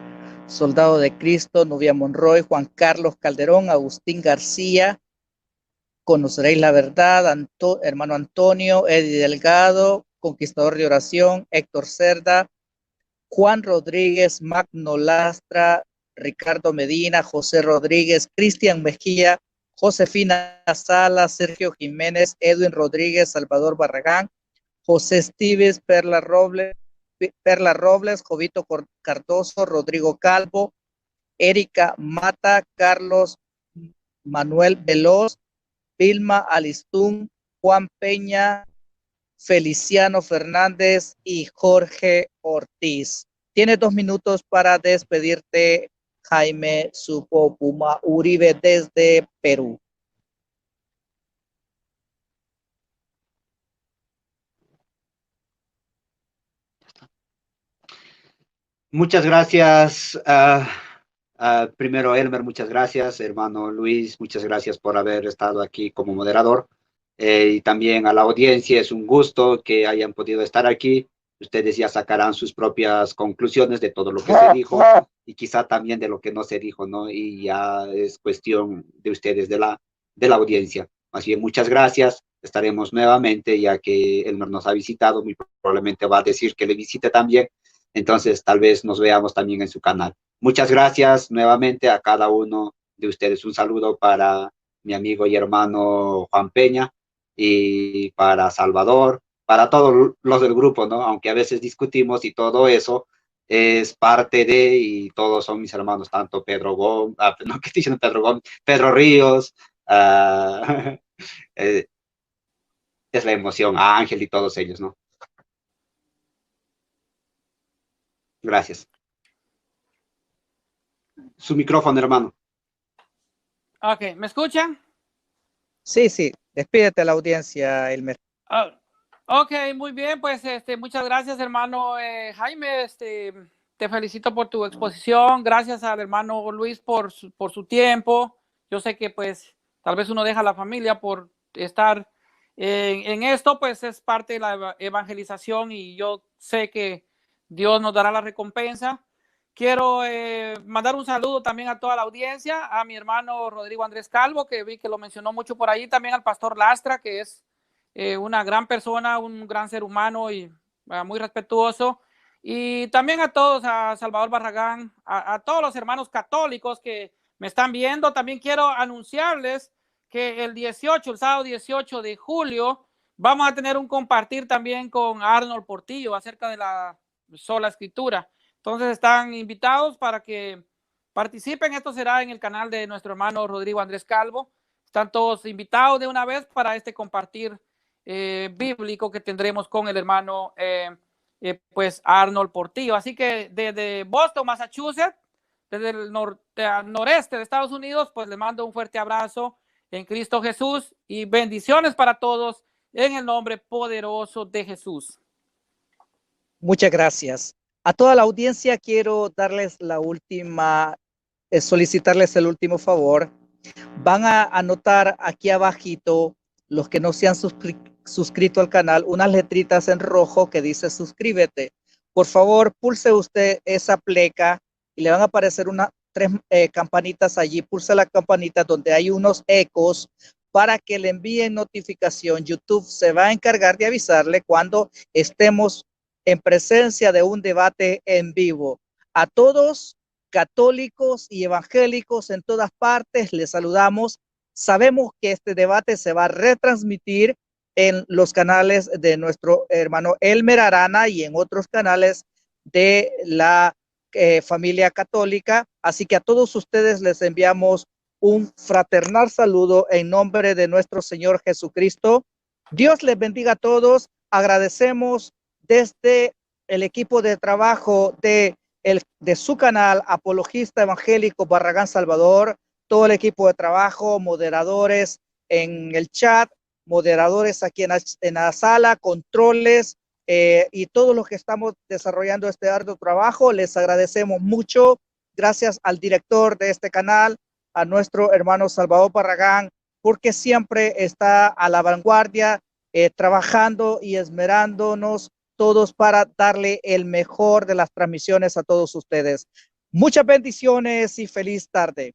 Soldado de Cristo, Nubia Monroy, Juan Carlos Calderón, Agustín García, Conoceréis la Verdad, hermano Antonio, Eddie Delgado, Conquistador de Oración, Héctor Cerda, Juan Rodríguez, Magno Lastra, Ricardo Medina, José Rodríguez, Cristian Mejía, Josefina Sala, Sergio Jiménez, Edwin Rodríguez, Salvador Barragán, José Estives, Perla Robles, Jovito Cardoso, Rodrigo Calvo, Erika Mata, Carlos Manuel Veloz, Vilma Alistún, Juan Peña, Feliciano Fernández y Jorge Ortiz. Tienes 2 minutos para despedirte, Jaime Supopuma Uribe, desde Perú. Muchas gracias. Primero, Elmer, muchas gracias. Hermano Luis, muchas gracias por haber estado aquí como moderador. Y también a la audiencia, es un gusto que hayan podido estar aquí. Ustedes ya sacarán sus propias conclusiones de todo lo que se dijo y quizá también de lo que no se dijo, ¿no? Y ya es cuestión de ustedes, de la audiencia. Así que muchas gracias. Estaremos nuevamente, ya que Elmer nos ha visitado, muy probablemente va a decir que le visite también. Entonces, tal vez nos veamos también en su canal. Muchas gracias nuevamente a cada uno de ustedes. Un saludo para mi amigo y hermano Juan Peña y para Salvador, para todos los del grupo, ¿no? Aunque a veces discutimos y todo eso es parte de, y todos son mis hermanos, tanto Pedro Gómez, no, ¿qué estoy diciendo Pedro Gómez? Pedro Ríos, es la emoción, Ángel y todos ellos, ¿no? Gracias. Su micrófono, hermano. Ok, ¿me escuchan? Sí, sí, despídete a la audiencia, Elmer. Ok, muy bien, pues muchas gracias, hermano Jaime. Te felicito por tu exposición. Gracias al hermano Luis por su tiempo. Yo sé que pues tal vez uno deja la familia por estar en esto, pues es parte de la evangelización y yo sé que Dios nos dará la recompensa. Quiero mandar un saludo también a toda la audiencia, a mi hermano Rodrigo Andrés Calvo, que vi que lo mencionó mucho por ahí, también al pastor Lastra, que es una gran persona, un gran ser humano y muy respetuoso. Y también a todos, a Salvador Barragán, a todos los hermanos católicos que me están viendo. También quiero anunciarles que el sábado 18 de julio, vamos a tener un compartir también con Arnold Portillo acerca de la sola escritura. Entonces están invitados para que participen. Esto será en el canal de nuestro hermano Rodrigo Andrés Calvo. Están todos invitados de una vez para este compartir bíblico que tendremos con el hermano pues Arnold Portillo. Así que desde Boston, Massachusetts, desde el noreste de Estados Unidos, pues les mando un fuerte abrazo en Cristo Jesús y bendiciones para todos en el nombre poderoso de Jesús. Muchas gracias. A toda la audiencia quiero darles la última, solicitarles el último favor. Van a anotar aquí abajito, los que no se han suscrito al canal, unas letritas en rojo que dice suscríbete. Por favor, pulse usted esa pleca y le van a aparecer unas 3 campanitas allí. Pulse la campanita donde hay unos ecos para que le envíen notificación. YouTube se va a encargar de avisarle cuando estemos en presencia de un debate en vivo. A todos, católicos y evangélicos en todas partes, les saludamos. Sabemos que este debate se va a retransmitir en los canales de nuestro hermano Elmer Arana y en otros canales de la familia católica. Así que a todos ustedes les enviamos un fraternal saludo en nombre de nuestro Señor Jesucristo. Dios les bendiga a todos. Agradecemos desde el equipo de trabajo de su canal Apologista Evangélico Barragán Salvador, todo el equipo de trabajo, moderadores en el chat, moderadores aquí en la sala, controles y todos los que estamos desarrollando este arduo trabajo. Les agradecemos mucho. Gracias al director de este canal, a nuestro hermano Salvador Barragán, porque siempre está a la vanguardia, trabajando y esmerándonos todos para darle el mejor de las transmisiones a todos ustedes. Muchas bendiciones y feliz tarde.